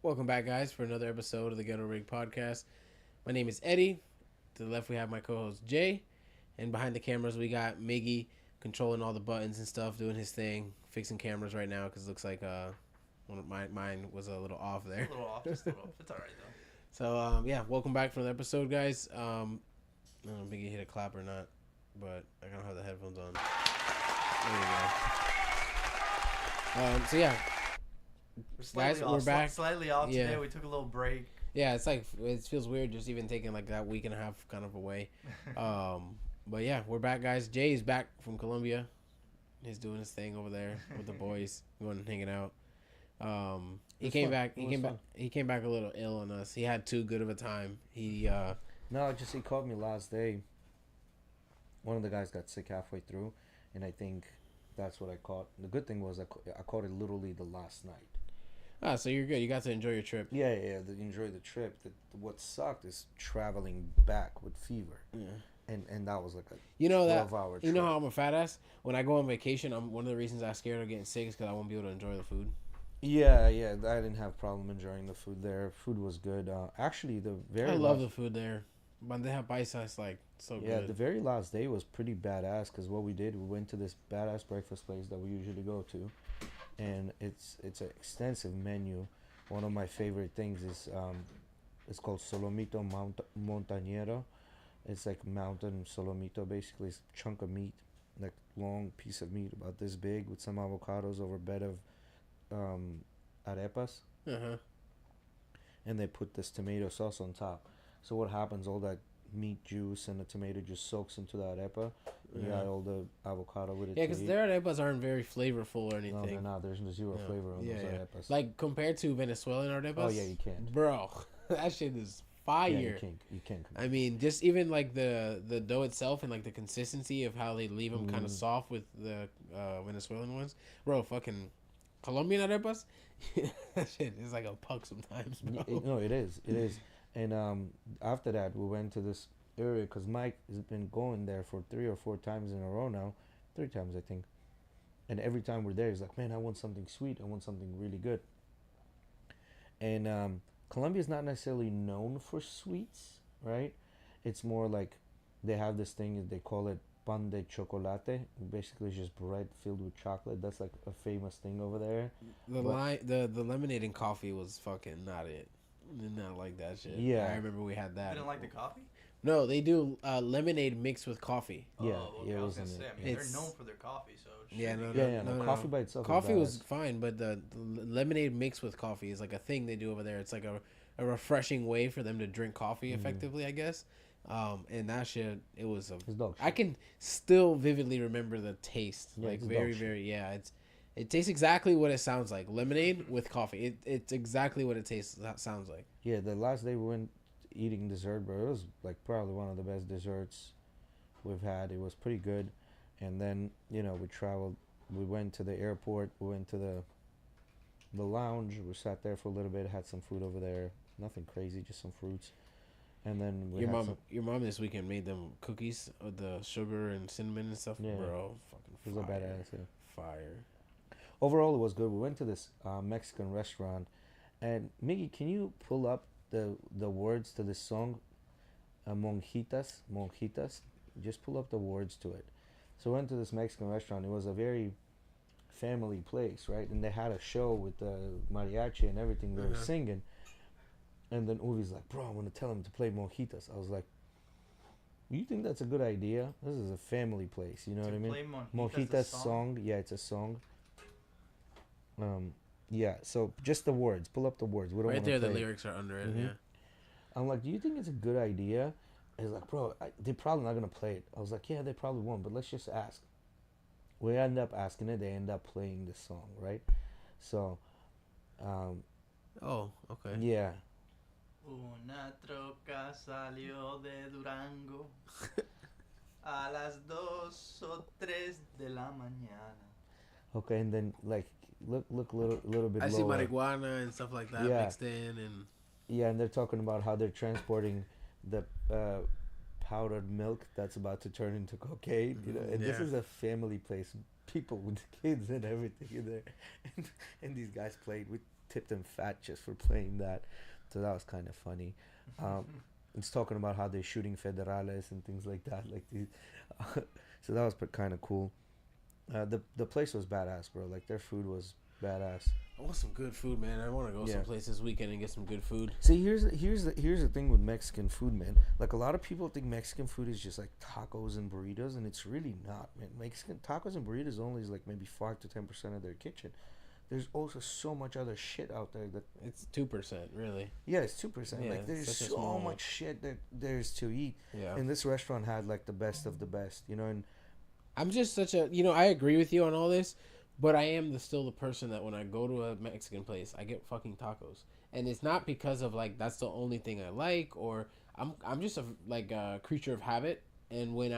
Welcome back, guys, for another episode of the GhettoRig podcast. My name is Eddie. To the left, we have my co-host Jay, and behind the cameras, we got Miggy controlling all the buttons and stuff, doing his thing, fixing cameras right now because it looks like one of mine was a little off there. A little off, just a little off. It's all right though. So welcome back for the episode, guys. I don't know if Miggy hit a clap or not, but I don't have the headphones on. There you go. So yeah. Guys, we're back. Slightly off today. We took a little break. Yeah, it's like it feels weird just even taking like that week and a half kind of away. But yeah, we're back, guys. Jay is back from Colombia. He's doing his thing over there with the boys, going and hanging out. He came back. He came back a little ill on us. He had too good of a time. He called me last day. One of the guys got sick halfway through, and I think that's what I caught. The good thing was I caught it literally the last night. Ah, so you're good. You got to enjoy your trip. Yeah. Enjoy the trip. What sucked is traveling back with fever. Yeah. And that was like a 12-hour trip. You know how I'm a fat ass? When I go on vacation, one of the reasons I'm scared of getting sick is because I won't be able to enjoy the food. Yeah. I didn't have problem enjoying the food there. Food was good. Actually, I love the food there. Bandeja paisa is like so good. Yeah, the very last day was pretty badass because what we did, we went to this badass breakfast place that we usually go to. And it's an extensive menu. One of my favorite things is it's called Solomito Montañero. It's like mountain solomito, basically it's a chunk of meat, like long piece of meat about this big with some avocados over a bed of arepas. And they put this tomato sauce on top. So what happens? All that meat juice and the tomato just soaks into the arepa. You got all the avocado with it. Yeah, because their arepas aren't very flavorful or anything. No, they're not. There's zero flavor on those arepas. Like compared to Venezuelan arepas. Oh yeah, you can't. Bro, that shit is fire. Yeah, you can't. I mean, just even like the dough itself and like the consistency of how they leave them kind of soft with the Venezuelan ones. Bro, fucking Colombian arepas, that shit is like a puck sometimes, bro. No, it is. And after that, we went to this area because Mike has been going there for 3 or 4 times in a row now. 3 times, I think. And every time we're there, he's like, man, I want something sweet. I want something really good. And Colombia is not necessarily known for sweets, right? It's more like they have this thing, they call it pan de chocolate. Basically, it's just bread filled with chocolate. That's like a famous thing over there. The lemonade and coffee was fucking not it. Did not like that shit. Yeah. I remember we had that. You didn't like the coffee? No, they do lemonade mixed with coffee. Yeah, I was gonna say, they're known for their coffee, so no, coffee by itself. Coffee was fine, but the lemonade mixed with coffee is like a thing they do over there. It's like a refreshing way for them to drink coffee effectively, I guess. And that shit, it was I can still vividly remember the taste, like very. It tastes exactly what it sounds like. Lemonade with coffee. It's exactly what it sounds like. Yeah, the last day we went eating dessert, bro. It was like probably one of the best desserts we've had. It was pretty good. And then, we traveled. We went to the airport. We went to the lounge. We sat there for a little bit, had some food over there. Nothing crazy, just some fruits. And then your mom this weekend made them cookies with the sugar and cinnamon and stuff. Yeah. Bro, fucking fire. It was a badass. Yeah. Fire. Overall, it was good. We went to this Mexican restaurant, and Miggy, can you pull up the words to this song, Monjitas? Just pull up the words to it. So we went to this Mexican restaurant. It was a very family place, right? And they had a show with the mariachi and everything. They were singing, and then Uvi's like, "Bro, I want to tell him to play Monjitas." I was like, "You think that's a good idea? This is a family place. You know what I mean?" Monjitas song. Yeah, it's a song. Yeah, so just the words. Pull up the words. We don't right there, the lyrics are under it, yeah. I'm like, do you think it's a good idea? He's like, bro, they're probably not going to play it. I was like, yeah, they probably won't, but let's just ask. We end up asking it. They end up playing the song, right? So, oh, okay. Yeah. Una troca salió de Durango a las 2 o 3 de la mañana. Okay, and then like look a little bit lower. I see marijuana and stuff like that mixed in, and and they're talking about how they're transporting the powdered milk that's about to turn into cocaine. You know, and this is a family place, people with kids and everything in there, and these guys played. We tipped them fat just for playing that, so that was kind of funny. It's talking about how they're shooting federales and things like that, like these. So that was kind of cool. The place was badass, bro. Like their food was badass. I want some good food, man. I want to go someplace this weekend and get some good food. See, here's the thing with Mexican food, man. Like a lot of people think Mexican food is just like tacos and burritos, and it's really not, man. Mexican tacos and burritos only is like maybe 5 to 10% of their kitchen. There's also so much other shit out there that it's 2%, really. Yeah, it's 2%. Yeah, like there's so much shit that there's to eat. Yeah. And this restaurant had like the best of the best, you know. And I'm just such a, I agree with you on all this. But I am still the person that when I go to a Mexican place, I get fucking tacos, and it's not because of like that's the only thing I like, or I'm just a creature of habit. And when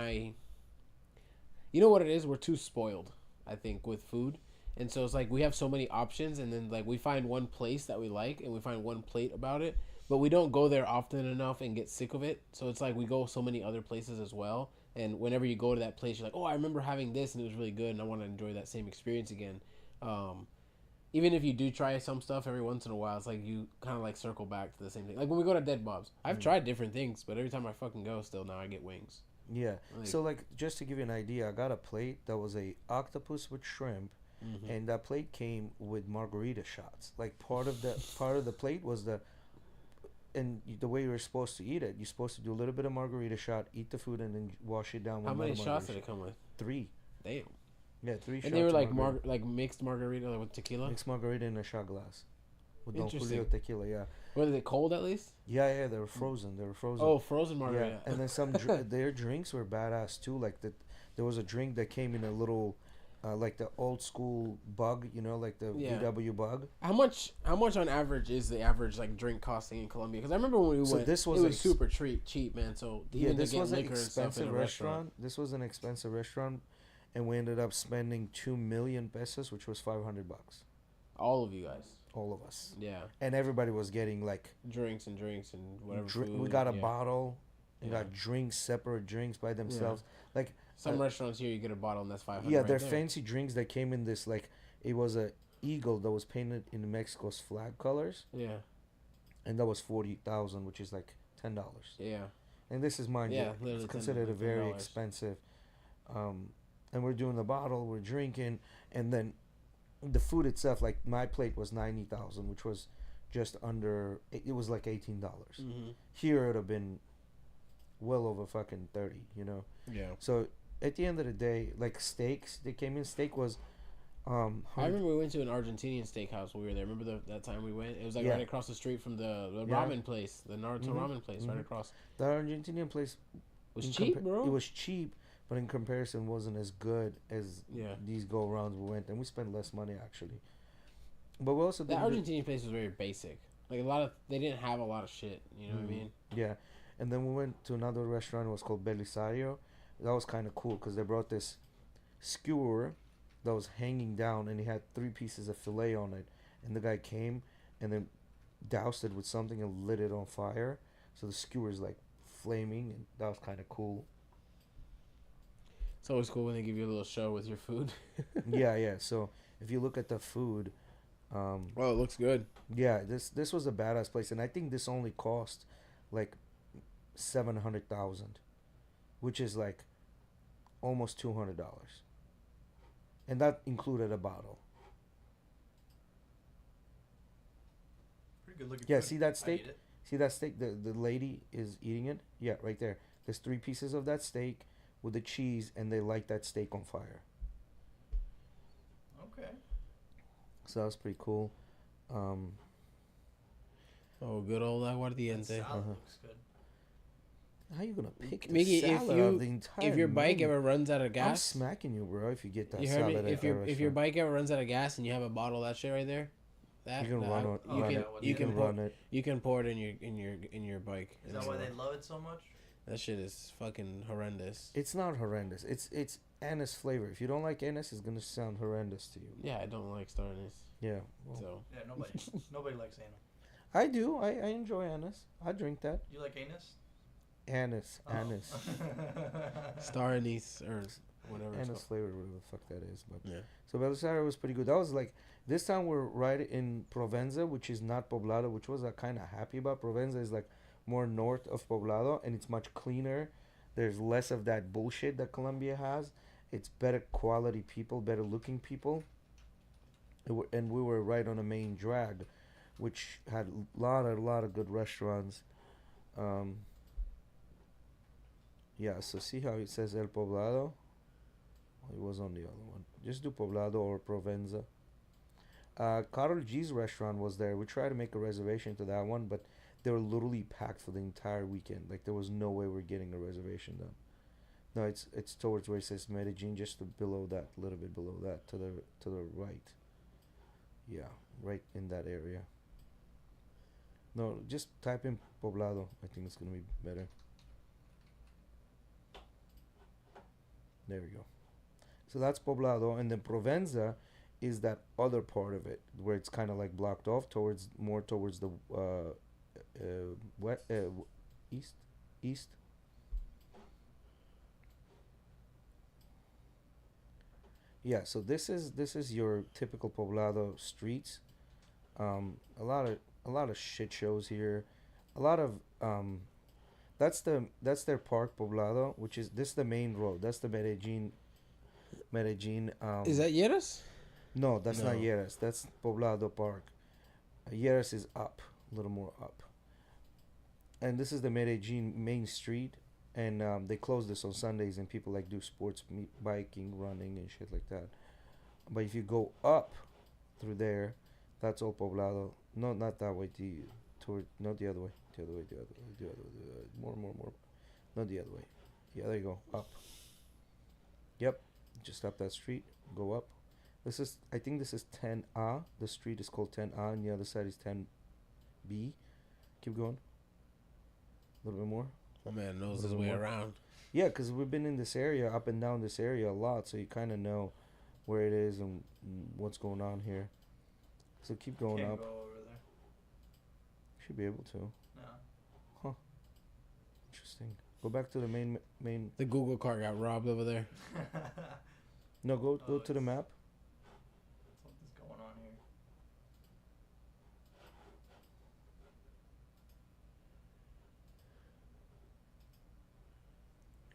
you know what it is, we're too spoiled, I think, with food, and so it's like we have so many options, and then like we find one place that we like, and we find one plate about it, but we don't go there often enough and get sick of it. So it's like we go so many other places as well. And whenever you go to that place, you're like, oh, I remember having this and it was really good, and I want to enjoy that same experience again. Even if you do try some stuff every once in a while, it's like you kind of like circle back to the same thing. Like when we go to Dead Bob's, I've tried different things, but every time I fucking go, still now I get wings. Yeah. So like just to give you an idea, I got a plate that was a octopus with shrimp, and that plate came with margarita shots. Like part of the plate was the way you're supposed to eat it, you're supposed to do a little bit of margarita shot, eat the food, and then wash it down with How many shots did it come with? 3. Damn. Yeah, 3 shots. And they were like mixed margarita with tequila? Mixed margarita in a shot glass. With Don Julio tequila, yeah. Were they cold at least? Yeah, they were frozen. Oh, frozen margarita. Yeah, and then their drinks were badass too. Like there was a drink that came in a little... like the old school bug, like the VW bug. How much on average is the average like drink costing in Colombia? Because I remember when we went, it was super cheap, man. So even this was an expensive restaurant. This was an expensive restaurant, and we ended up spending 2 million pesos, which was $500. All of you guys. All of us. Yeah. And everybody was getting like drinks and whatever. Food, we got a bottle. We got drinks, separate drinks by themselves. Yeah. Like some restaurants here, you get a bottle and that's $500. Yeah, they're fancy drinks that came in this like it was a eagle that was painted in Mexico's flag colors. Yeah. And that was 40,000, which is like $10. Yeah. And this is mine. Yeah, it's considered a very expensive. And we're doing the bottle, we're drinking, and then the food itself, like my plate was 90,000, which was just under. It was like $18. Here it would have been well over fucking 30. Yeah. So at the end of the day, like steaks, they came in. Steak was. I remember we went to an Argentinian steakhouse when we were there. Remember that time we went? It was like right across the street from the ramen place, the Naruto ramen place, right across. The Argentinian place was cheap, bro. It was cheap, but in comparison, wasn't as good as these go rounds we went, and we spent less money actually. But we also the Argentinian place was very basic. Like they didn't have a lot of shit. You know what I mean? Yeah, and then we went to another restaurant. It was called Belisario. That was kind of cool because they brought this skewer that was hanging down, and he had 3 pieces of fillet on it. And the guy came and then doused it with something and lit it on fire. So the skewer's like flaming, and that was kind of cool. It's always cool when they give you a little show with your food. yeah. So if you look at the food, well, it looks good. Yeah, this was a badass place, and I think this only cost like 700,000, which is like almost $200. And that included a bottle. Pretty good looking. Yeah, food. see that steak? See that steak? The lady is eating it. Yeah, right there. There's 3 pieces of that steak with the cheese, and they light that steak on fire. Okay. So that was pretty cool. Oh, good old aguardiente. Salad looks good. How you gonna pick the Mickey, salad of the entire if your bike menu? ever runs out of gas, I'm smacking you, bro. If you get that you salad heard me? at If your bike ever runs out of gas and you have a bottle of that shit right there, you can pour it in your bike. Is that why they love it so much? That shit is fucking horrendous. It's not horrendous. It's anise flavor. If you don't like anise, it's gonna sound horrendous to you. Yeah, I don't like star anise. Yeah. Well. Yeah, nobody likes anise. I do. I enjoy anise. I drink that. You like anise? Anise. Oh. Anise. Star anise or whatever it's Anise called. flavor, whatever the fuck that is. But Yeah. so Belisario was pretty good. That was like this time we're right in Provenza, which is not Poblado, which was kind of happy about. Provenza is like more north of Poblado, and it's much cleaner. There's less of that bullshit that Colombia has. It's better quality people, better looking people. And we were right on a main drag, which had a lot of good restaurants. Um, yeah, so see how it says El Poblado? It was on the other one. Just do Poblado or Provenza. Carol G's restaurant was there. We tried to make a reservation to that one, but they were literally packed for the entire weekend. Like there was no way we're getting a reservation done. No, it's towards where it says Medellin, just below that, a little bit below that, to the right. Yeah, right in that area. No, just type in Poblado. I think it's gonna be better. There we go. So that's Poblado, and then Provenza is that other part of it where it's kind of like blocked off towards the west, east. Yeah, so this is your typical Poblado streets. A lot of shit shows here. A lot of that's their park Poblado, which is this is the main road. That's the Medellin. Is that Yeras? No, that's not No. Lleras. That's Poblado Park. Lleras is up, a little more up. And this is the Medellin main street, and they close this on Sundays, and people like do sports, biking, running, and shit like that. But if you go up through there, that's all Poblado. No, not that way. Not the other way. The other way. More. Not the other way. Yeah, there you go. Up. Yep. Just up that street. Go up. I think this is 10A. The street is called 10A, and the other side is 10B. Keep going. A little bit more. My man knows A his little way more. around. Yeah, because we've been in this area, up and down this area a lot, so you kind of know where it is and what's going on here. So keep going Can't up. go over there. Should be able to. No. Interesting. Go back to the main. The Google car got robbed over there. No, go Oh, to the map. Something's going on here.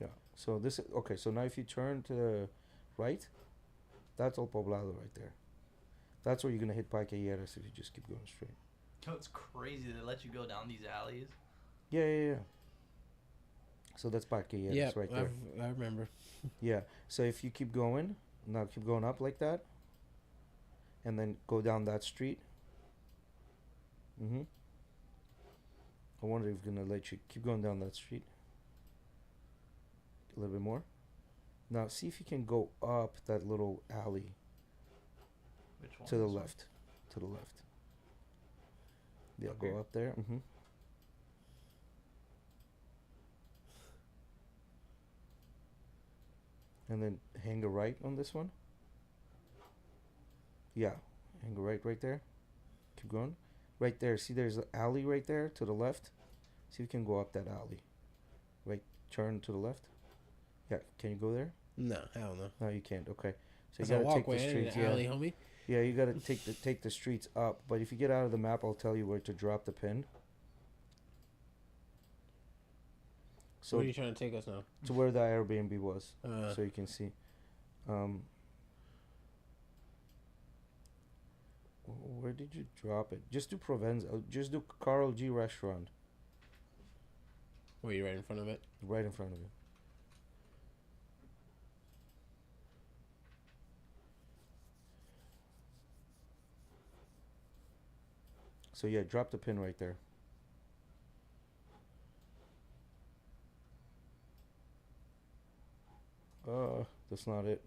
Yeah. So this is okay. So now if you turn to the right, that's all Poblado right there. That's where you're gonna hit Paqueyeras if you just keep going straight. Yo, it's crazy they let you go down these alleys. Yeah. So that's Paqueyeras Yeah, right there. I remember. Yeah. So if you keep going, now keep going up like that, and then go down that street. I wonder if it's gonna let you keep going down that street. A little bit more. Now see if you can go up that little alley Which one? to the This one? left. To the left. Yeah, Up go here? up there. And then hang a right on this one. Yeah, hang a right there. Keep going. Right there. See, there's an alley right there to the left. See if you can go up that alley. Right, turn to the left. Yeah, can you go there? No, hell no. No, you can't. Okay, so It's you a gotta take the walkway, ain't streets. it? Yeah, Alley, homie. yeah, you gotta take the streets up. But if you get out of the map, I'll tell you where to drop the pin. So So where are you trying to take us now? to where the Airbnb was, Uh, so you can see. Where did you drop it? Just do Provenza. Just do Carl G restaurant were you right in front of it? right in front of you. So yeah, drop the pin right there. That's not it.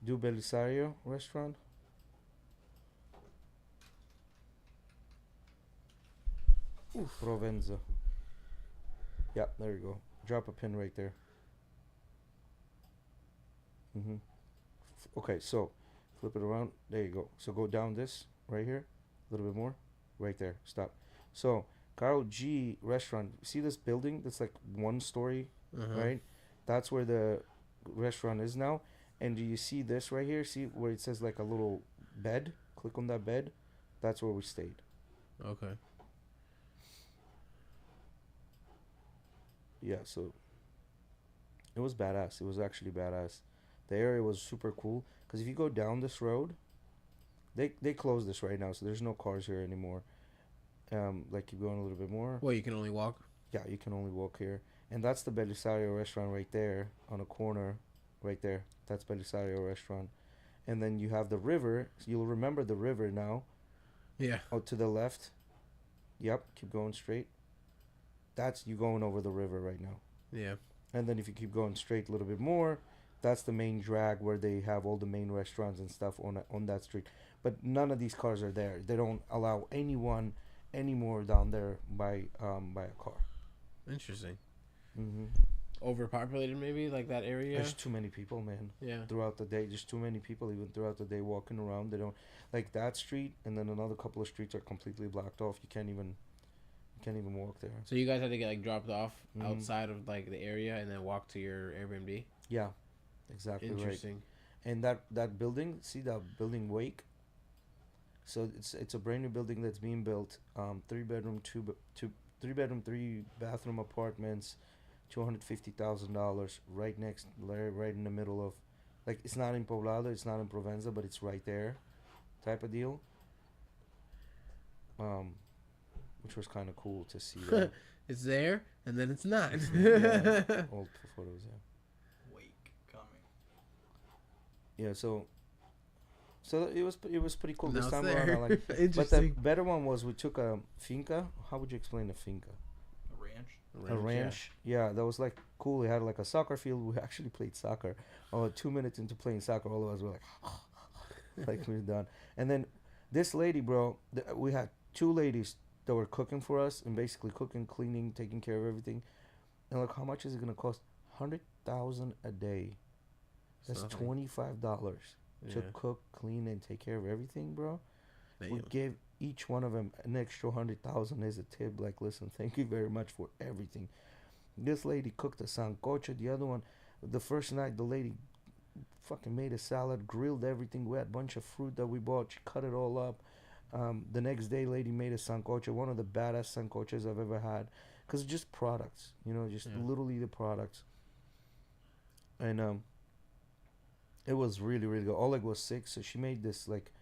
Do Belisario restaurant. Provenza. Yeah, there you go. Drop a pin right there. Okay, so flip it around. There you go. So go down this right here, a little bit more, right there. Stop. So Carol G restaurant. See this building that's like 1 story, Uh-huh. right? That's where the restaurant is now. And do you see this right here? See where it says like a little bed? Click on that bed. That's where we stayed. Okay. Yeah, so it was badass. It was actually badass. The area was super cool because if you go down this road, they closed this right now, so there's no cars here anymore. Like keep going a little bit more. Well, you can only walk. Yeah, you can only walk here, and that's the Belisario restaurant right there on a corner, right there. That's Belisario restaurant, and then you have the river. So you'll remember the river now. Yeah. Oh, to the left. Yep, keep going straight. That's you going over the river right now. Yeah. And then if you keep going straight a little bit more, that's the main drag where they have all the main restaurants and stuff on that street. But none of these cars are there. They don't allow anyone anymore down there by a car. Interesting. Mm-hmm. Overpopulated, maybe, like that area. There's too many people, man. Yeah. Throughout the day, there's too many people even throughout the day walking around. They don't like that street, and then another couple of streets are completely blocked off. You can't even walk there. So you guys had to get like dropped off Mhm. outside of like the area and then walk to your Airbnb. Yeah, exactly right. Interesting. And that building, see that building Wake? So it's a brand new building that's being built. 3-bedroom, 3-bathroom apartments, $250,000. Right in the middle of, like it's not in Poblado, it's not in Provenza, but it's right there, type of deal. Which was kind of cool to see. That. It's there and then it's not. Yeah, old photos, yeah. Wake coming. Yeah, so it was pretty cool Now this it's time there. around. I like, but the Interesting. better one was we took a finca. How would you explain a finca? A ranch. A ranch. Yeah, that was like cool. It had like a soccer field. We actually played soccer. 2 minutes into playing soccer, all of us were like, like we're done. And then this lady, bro, we had 2 ladies that were cooking for us and basically cooking, cleaning, taking care of everything. And like, how much is it gonna cost? $100,000 a day. That's $25 to cook, clean, and take care of everything, bro. We gave each one of them an extra $100,000 as a tip. Like, listen, thank you very much for everything. This lady cooked a sancocho. The other one, the first night, the lady fucking made a salad, grilled everything. We had a bunch of fruit that we bought. She cut it all up. The next day, lady made a sancocho, one of the baddest sancoches I've ever had. Because it's just products, just literally the products. And it was really, really good. Oleg was sick, so she made this, like,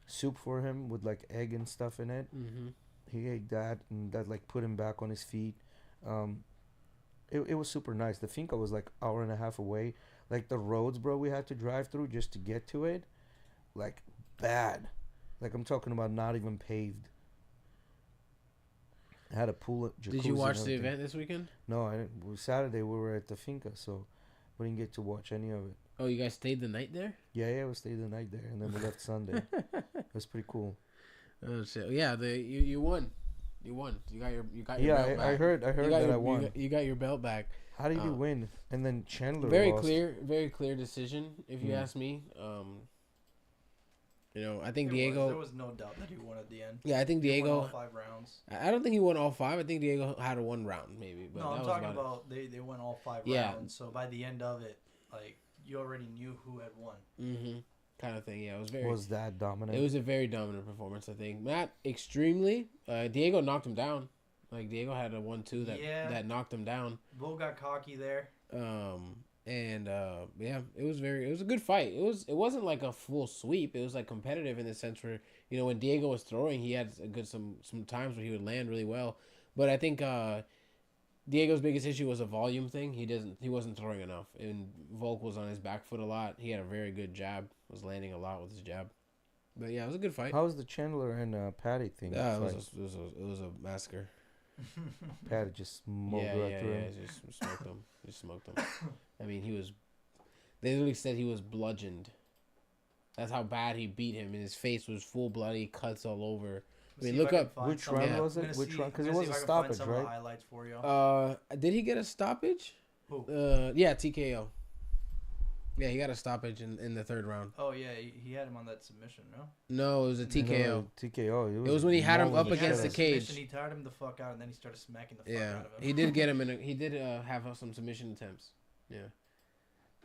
soup for him with, like, egg and stuff in it. Mm-hmm. He ate that, and that, like, put him back on his feet. It was super nice. The finca was, like, hour and a half away. Like, the roads, bro, we had to drive through just to get to it, like, bad. Like, I'm talking about not even paved. I had a pool, jacuzzi. Did you watch the event this weekekend? No, I didn't. Saturday, we were at the finca, so we didn't get to watch any of it. Oh, you guys stayed the night there? Yeah, we stayed the night there, and then we left Sunday. It was pretty cool. Oh shit! Yeah, you won. You won. You got your belt back. I heard that I won. You got your belt back. How did you win? And then Chandler very lost. very clear decision, if you ask me. I think Diego. There was no doubt that he won at the end. Yeah, I think Diego. He won all 5 rounds. I don't think he won all 5. I think Diego had a 1 round maybe. But No, that I'm was talking about they won all 5 rounds. So by the end of it, like, you already knew who had won. Mm-hmm. Kind of thing. Yeah, it was very. Was that dominant? It was a very dominant performance. I think not extremely. Diego knocked him down. Like, Diego had a 1-2 that knocked him down. Bull got cocky there. It was a good fight. It wasn't like a full sweep. It was like competitive in the sense where, when Diego was throwing, he had some times where he would land really well. But I think Diego's biggest issue was a volume thing. He wasn't throwing enough, and Volk was on his back foot a lot. He had a very good jab. Was landing a lot with his jab. But yeah, it was a good fight. How was the Chandler and Patty thing? Yeah, it was a massacre. Patty just smoked right through him. Just smoked him. I mean, they literally said he was bludgeoned. That's how bad he beat him, and his face was full bloody, cuts all over. I mean, look up. Which round was it? Which round? Because it was a stoppage, right? Highlights for you. Did he get a stoppage? Who? Yeah, TKO. Yeah, he got a stoppage in the third round. Oh yeah, he had him on that submission, no? No, it was a TKO. No, TKO. It was when he had him up He against the had cage. He tired him the fuck out, and then he started smacking the fuck out of him. He did get him he did have some submission attempts. Yeah.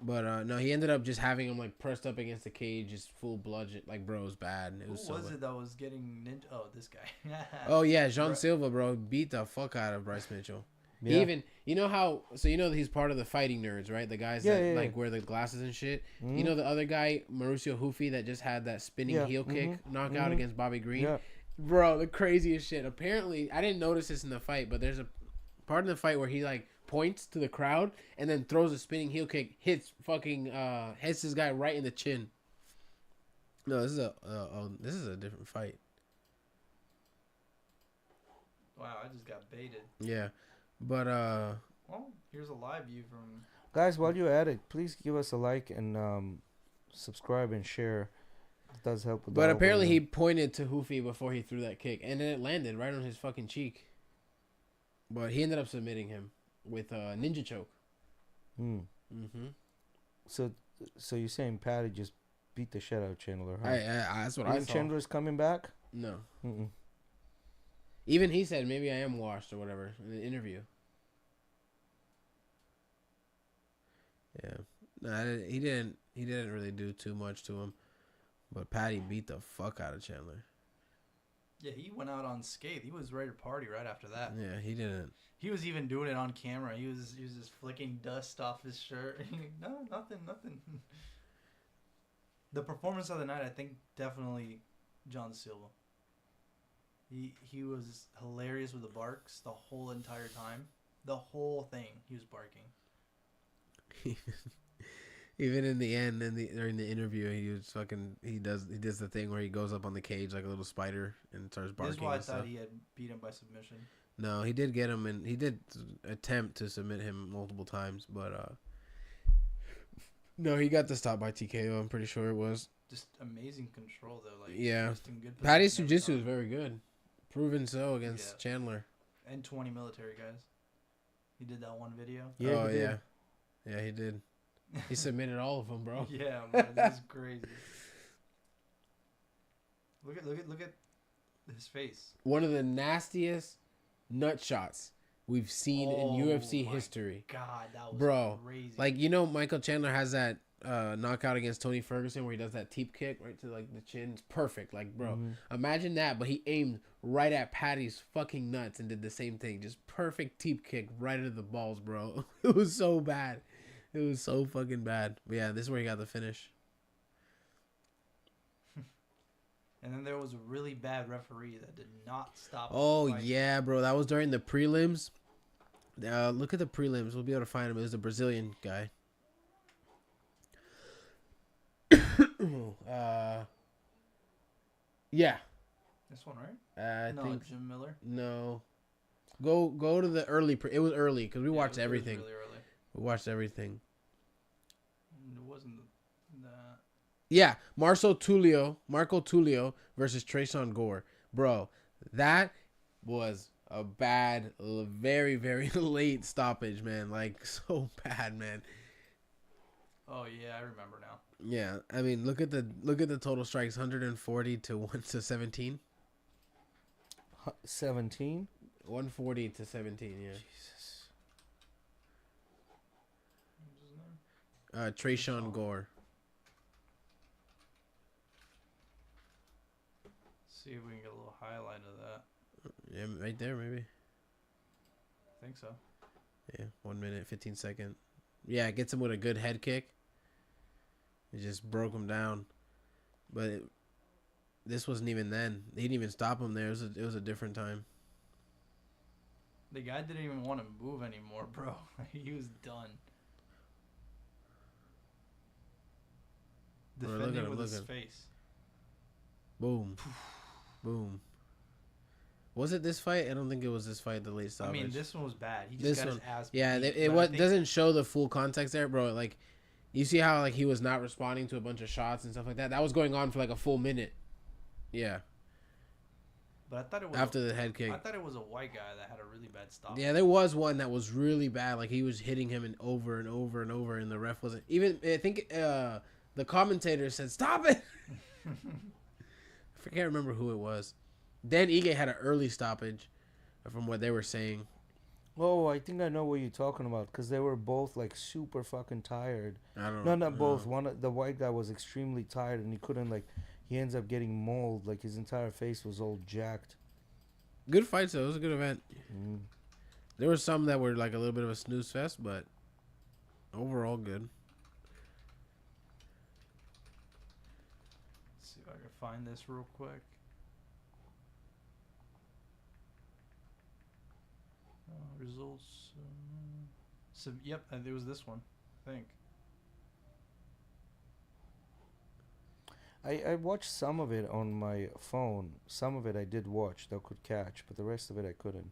But no, he ended up just having him like pressed up against the cage, just full bludgeon. Like, bro, it was bad. It was Who was it that was getting ninja? Oh, this guy. Oh yeah, Jean Silva, bro, beat the fuck out of Bryce Mitchell. Yeah. He even, you know how? So you know that he's part of the fighting nerds, right? The guys that like wear the glasses and shit. Mm-hmm. You know the other guy, Mauricio Hufi, that just had that spinning heel kick knockout against Bobby Green. Yeah. Bro, the craziest shit. Apparently, I didn't notice this in the fight, but there's a part in the fight where he like points to the crowd and then throws a spinning heel kick, hits this guy right in the chin. No, this is a different fight. Wow, I just got baited. Yeah, but well, here's a live view from guys. While you're at it, please give us a like and subscribe and share. It does help with but apparently he pointed to Hufi before he threw that kick, and then it landed right on his fucking cheek. But he ended up submitting him with a ninja choke. So you're saying Patty just beat the shit out of Chandler? Huh? That's what I saw. Chandler's coming back? No. Mm-mm. Even he said maybe I am washed or whatever in the interview. Yeah, no, he didn't really do too much to him, but Patty beat the fuck out of Chandler. Yeah, he went out unscathed. He was ready to party right after that. Yeah, he didn't. He was even doing it on camera. He was just flicking dust off his shirt. No, nothing. The performance of the night, I think, definitely John Silva. He was hilarious with the barks the whole entire time. The whole thing, he was barking. Even in the end, during the interview, he does the thing where he goes up on the cage like a little spider and starts barking. This is why I thought he had beat him by submission. No, he did get him, and he did attempt to submit him multiple times, but no, he got the stop by TKO. I'm pretty sure it was. Just amazing control though. Like yeah, Patty's jiu-jitsu is very good, proven so against Chandler. And 20 military guys. He did that one video. Yeah, yeah, he did. He submitted all of them, bro. Yeah, man, this is crazy. Look at his face. One of the nastiest nut shots we've seen in UFC history. God, that was crazy. Like, Michael Chandler has that knockout against Tony Ferguson where he does that teep kick right to like the chin. It's perfect. Like, bro, imagine that, but he aimed right at Patty's fucking nuts and did the same thing. Just perfect teep kick right into the balls, bro. It was so bad. It was so fucking bad. But yeah, this is where he got the finish. And then there was a really bad referee that did not stop. Oh, yeah, bro. That was during the prelims. Look at the prelims. We'll be able to find him. It was a Brazilian guy. Yeah. This one, right? I think Jim Miller. No. Go to the early. It was early because we watched everything. It was really early. We watched everything. It wasn't that. Yeah, Marco Tulio versus Treson Gore. Bro, that was a bad, very, very late stoppage, man. Like, so bad, man. Oh, yeah, I remember now. Yeah, I mean, look at the total strikes, 140 to 17. 17? 140 to 17, yeah. Jesus. Treson Gore. See if we can get a little highlight of that. Yeah, right there, maybe. I think so. Yeah, 1 minute, 15 second. Yeah, it gets him with a good head kick. It just broke him down. But this wasn't even then. They didn't even stop him there. It was a different time. The guy didn't even want to move anymore, bro. He was done. Defending with his face. Boom. Boom. Was it this fight? I don't think it was this fight, the late stoppage. I mean, this one was bad. He just got his ass beat. Yeah, it doesn't show the full context there, bro. Like, you see how like he was not responding to a bunch of shots and stuff like that? That was going on for like a full minute. Yeah. But I thought it was after the head kick. I thought it was a white guy that had a really bad stop. Yeah, there was one that was really bad. Like he was hitting him and over and over and over, and the ref wasn't even. I think the commentator said, "Stop it." I can't remember who it was. Dan Ige had an early stoppage, from what they were saying. Oh, I think I know what you're talking about because they were both like super fucking tired. I don't know. No, not both. The white guy was extremely tired and he couldn't like. He ends up getting mauled. Like his entire face was all jacked. Good fights though. It was a good event. Mm. There were some that were like a little bit of a snooze fest, but overall good. Let's see if I can find this real quick. Results. So yep, it was this one, I think. I watched some of it on my phone. Some of it I did watch that I could catch, but the rest of it I couldn't.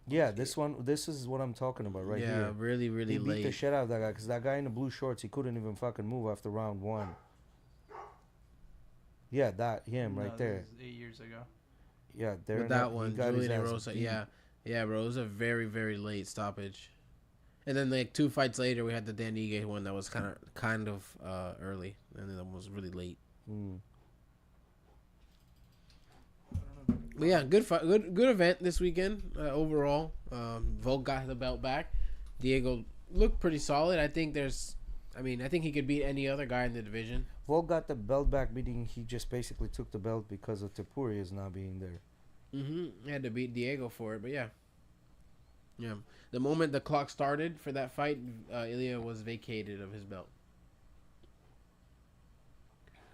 Yeah, this one. This is what I'm talking about right here. Yeah, really, really he late. beat the shit out of that guy because that guy in the blue shorts, he couldn't even fucking move after round 1. Yeah, right there. This is 8 years ago. Yeah, there. With that one, Julian Rosa. Yeah, bro. It was a very, very late stoppage. And then like 2 fights later, we had the Dan Ige one that was kind of early, and then it was really late. Mm. But yeah, good fight, good event this weekend overall. Volk got the belt back. Diego looked pretty solid. I think he could beat any other guy in the division. Volk got the belt back, meaning he just basically took the belt because of Topuria's not being there. He had to beat Diego for it, but yeah. The moment the clock started for that fight, Ilya was vacated of his belt.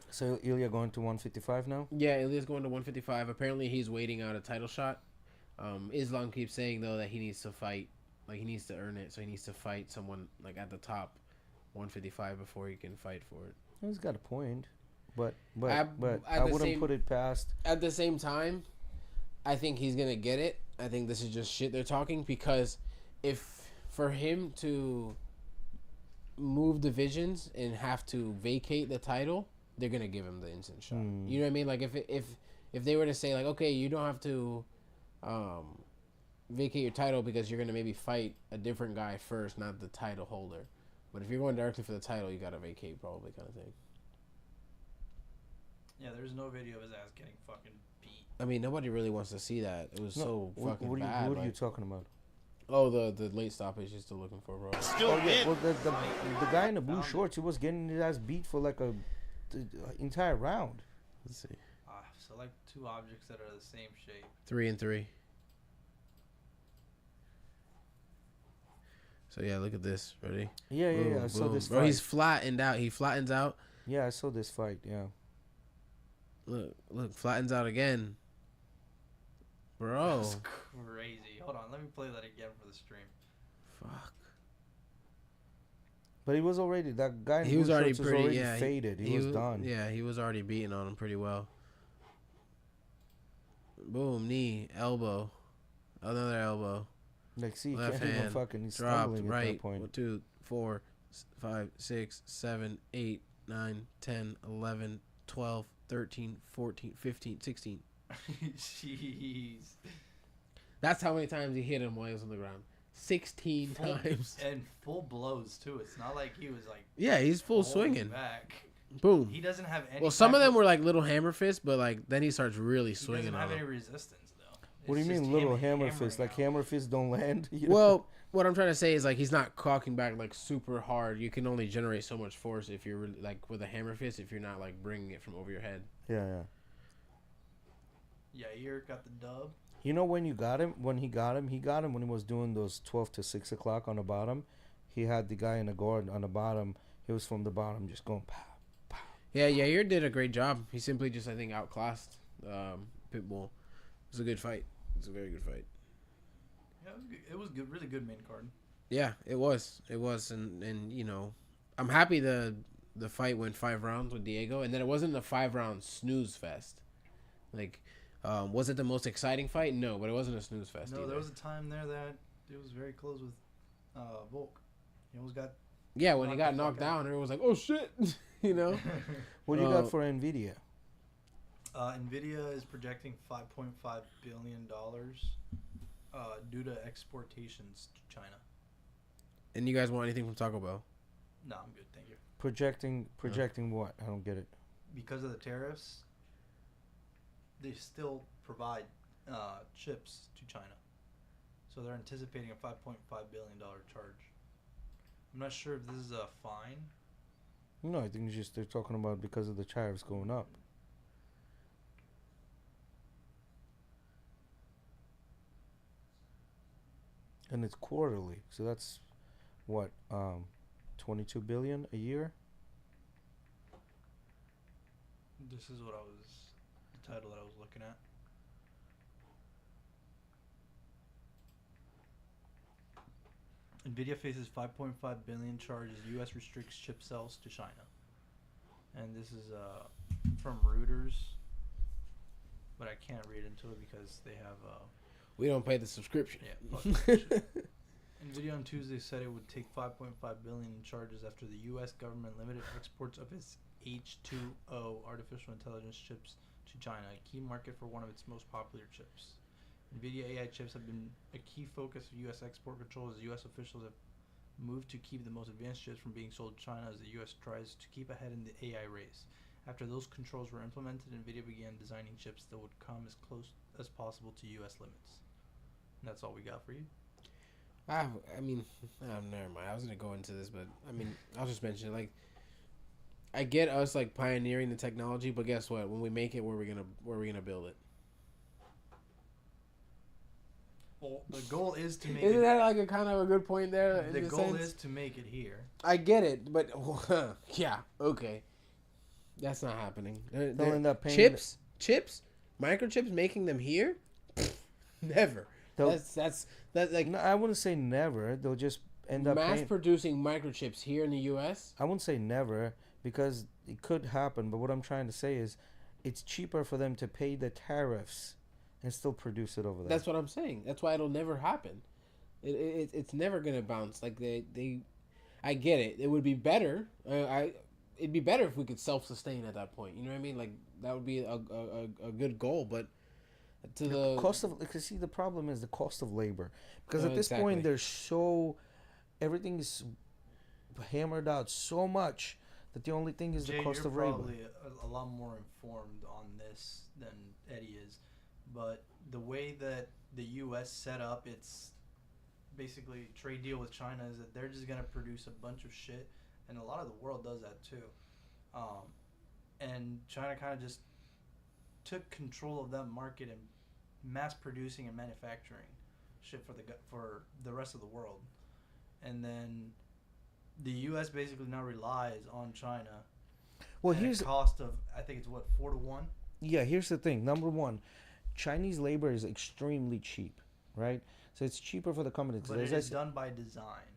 So Ilya going to 155 now? Yeah, Ilya's going to 155. Apparently, he's waiting out a title shot. Islam keeps saying though that he needs to fight, like he needs to earn it, so he needs to fight someone like at the top 155 before he can fight for it. He's got a point, but I wouldn't put it past. At the same time, I think he's gonna get it. I think this is just shit they're talking, because if for him to move divisions and have to vacate the title, they're gonna give him the instant shot. You know what I mean? Like if they were to say like, okay, you don't have to vacate your title because you're gonna maybe fight a different guy first, not the title holder. But if you're going directly for the title, you gotta vacate probably, kind of thing. Yeah, there's no video of his ass getting fucking beat. I mean, nobody really wants to see that. It was so fucking bad. What are you talking about? Oh, the late stoppage you're still looking for, bro. Well, the guy in the blue shorts, he was getting his ass beat for like the entire round. Let's see. Select 2 objects that are the same shape. 3 and 3. So yeah, look at this. Ready? Yeah. I saw this fight. Bro, he's flattened out. He flattens out. Yeah, I saw this fight. Yeah. Look, flattens out again. Bro. That's crazy. Hold on, let me play that again for the stream. Fuck. But he was already, that guy in He was already pretty faded. He was done. Yeah, he was already beating on him pretty well. Boom, knee, elbow, another elbow. Like, see, left can't even hand, fucking, he's dropped, stumbling right, at that point. 1, 2, 4, 5, 6, 7, 8, 9, 10, 11, 12, 13, 14, 15, 16. Jeez. That's how many times he hit him while he was on the ground. 16 times. And full blows, too. It's not like he was like... Yeah, he's full swinging. Back. Boom. He doesn't have any... Well, some of them were like little hammer fists, but like then he starts really swinging. He doesn't have on any them. resistance, though. What do you mean little hammer fists? Like hammer fists don't land? Well, what I'm trying to say is like he's not cocking back like super hard. You can only generate so much force if you're really, like with a hammer fist if you're not like bringing it from over your head. Yeah. Yair got the dub. You know when he got him when he was doing those 12 to 6 o'clock on the bottom. He had the guy in the guard on the bottom. He was from the bottom just going pow, pow. Yeah, Yair did a great job. He simply just, I think, outclassed Pitbull. It was a good fight. It was a very good fight. Yeah, it was good. Really good main card. Yeah, it was. And you know, I'm happy the fight went 5 rounds with Diego, and then it wasn't a 5-round snooze fest. Like, was it the most exciting fight? No, but it wasn't a snooze fest. No, either. there was a time there that it was very close with Volk. He almost got... Yeah, when he got knocked down, everyone was like, "Oh shit!" You know. What do you got for NVIDIA? NVIDIA is projecting $5.5 billion due to exportations to China. And you guys want anything from Taco Bell? No, I'm good, thank you. Projecting what? I don't get it. Because of the tariffs, they still provide chips to China. So they're anticipating a $5.5 billion charge. I'm not sure if this is a fine. No, I think it's just they're talking about because of the tariffs going up. And it's quarterly, so that's what 22 billion a year. This is what the title that I was looking at. NVIDIA faces 5.5 billion charges. U.S. restricts chip sales to China. And this is from Reuters, but I can't read into it because they have. We don't pay the subscription. Yeah. NVIDIA on Tuesday said it would take 5.5 billion in charges after the U.S. government limited exports of its H2O artificial intelligence chips to China, a key market for one of its most popular chips. NVIDIA AI chips have been a key focus of U.S. export control as U.S. officials have moved to keep the most advanced chips from being sold to China as the U.S. tries to keep ahead in the AI race. After those controls were implemented, NVIDIA began designing chips that would come as close as possible to U.S. limits. And that's all we got for you. I mean, never mind. I was gonna go into this, but I mean, I'll just mention it. Like, I get us like pioneering the technology, but guess what? When we make it, where are we gonna build it? Well, the goal is to make. Isn't that like a kind of a good point there? The goal is to make it here. I get it, but yeah, okay, that's not happening. They'll end up paying chips, microchips, making them here. Never. That's like. No, I wouldn't say never. They'll just end up mass producing microchips here in the U.S. I wouldn't say never because it could happen. But what I'm trying to say is, it's cheaper for them to pay the tariffs and still produce it over there. That's what I'm saying. That's why it'll never happen. It's never gonna bounce. Like I get it. It would be better. It'd be better if we could self-sustain at that point. You know what I mean? Like that would be a good goal. But to the cost of, because see, the problem is the cost of labor. Because at this point, everything is hammered out so much that the only thing is the cost of labor. You're probably a lot more informed on this than Eddie is. But the way that the U.S. set up its basically trade deal with China is that they're just going to produce a bunch of shit. And a lot of the world does that too. And China kind of just took control of that market and mass producing and manufacturing shit for the rest of the world. And then the U.S. basically now relies on China. Well, here's a cost of, I think it's 4-1? Yeah, here's the thing. Number one, Chinese labor is extremely cheap, right? So it's cheaper for the company. But it is done by design.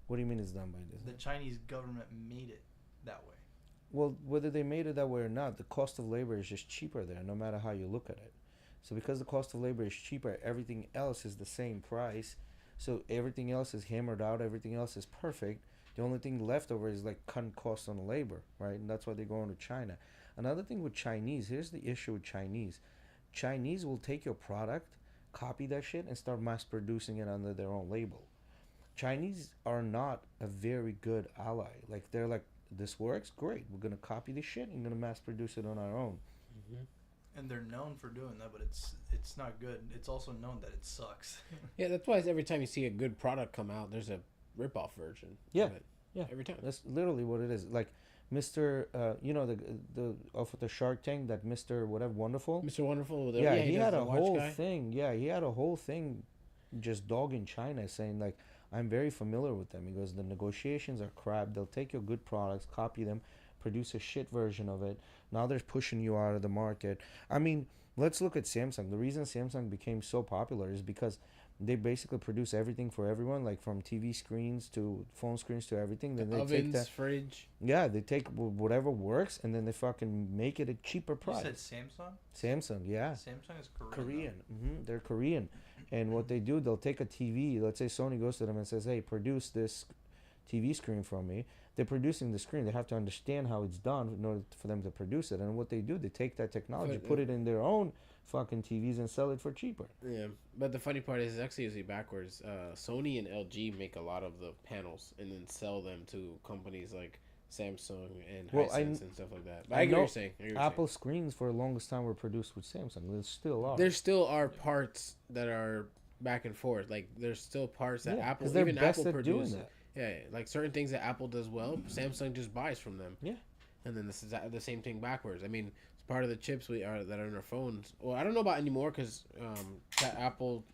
What do you mean it's done by design? The Chinese government made it that way. Well, whether they made it that way or not, the cost of labor is just cheaper there, no matter how you look at it. So because the cost of labor is cheaper, everything else is the same price. So everything else is hammered out. Everything else is perfect. The only thing left over is like cutting costs on labor, right? And that's why they're going to China. Another thing with Chinese, here's the issue with Chinese. Chinese will take your product, copy that shit, and start mass producing it under their own label. Chinese are not a very good ally. Like, they're like, this works, great. We're going to copy this shit and going to mass produce it on our own. Mm-hmm. And they're known for doing that, but it's not good. It's also known that it sucks. Yeah, that's why every time you see a good product come out, there's a rip-off version. Yeah, of it. Yeah. Every time. That's literally what it is. Like, Mr. The off of the Shark Tank, that Mr. whatever Wonderful. Mr. Wonderful. He had a whole thing. Yeah, he had a whole thing just dogging China, saying like, I'm very familiar with them. He goes, the negotiations are crap. They'll take your good products, copy them, produce a shit version of it. Now they're pushing you out of the market. I mean, let's look at Samsung. The reason Samsung became so popular is because they basically produce everything for everyone, like from TV screens to phone screens to everything. Then they ovens, take that fridge. Yeah, they take whatever works and then they fucking make it a cheaper price. You said Samsung? Samsung, yeah. Samsung is Korean. Mm-hmm. They're Korean. And what they do, they'll take a TV. Let's say Sony goes to them and says, hey, produce this TV screen from me. they're producing the screen. They have to understand how it's done in order for them to produce it. And what they do, they take that technology, put it in their own fucking TVs, and sell it for cheaper. Yeah, but the funny part is it's actually usually backwards. Sony and LG make a lot of the panels and then sell them to companies like Samsung and Hisense and stuff like that. But I get what you're saying. Apple screens for the longest time were produced with Samsung. There still are. There still are parts that are back and forth. Like there's still parts that Apple, even Apple produces. Yeah, like certain things that Apple does well, Samsung just buys from them. Yeah, and then this is the same thing backwards. I mean, it's part of the chips that are in our phones. Well, I don't know about anymore because Apple,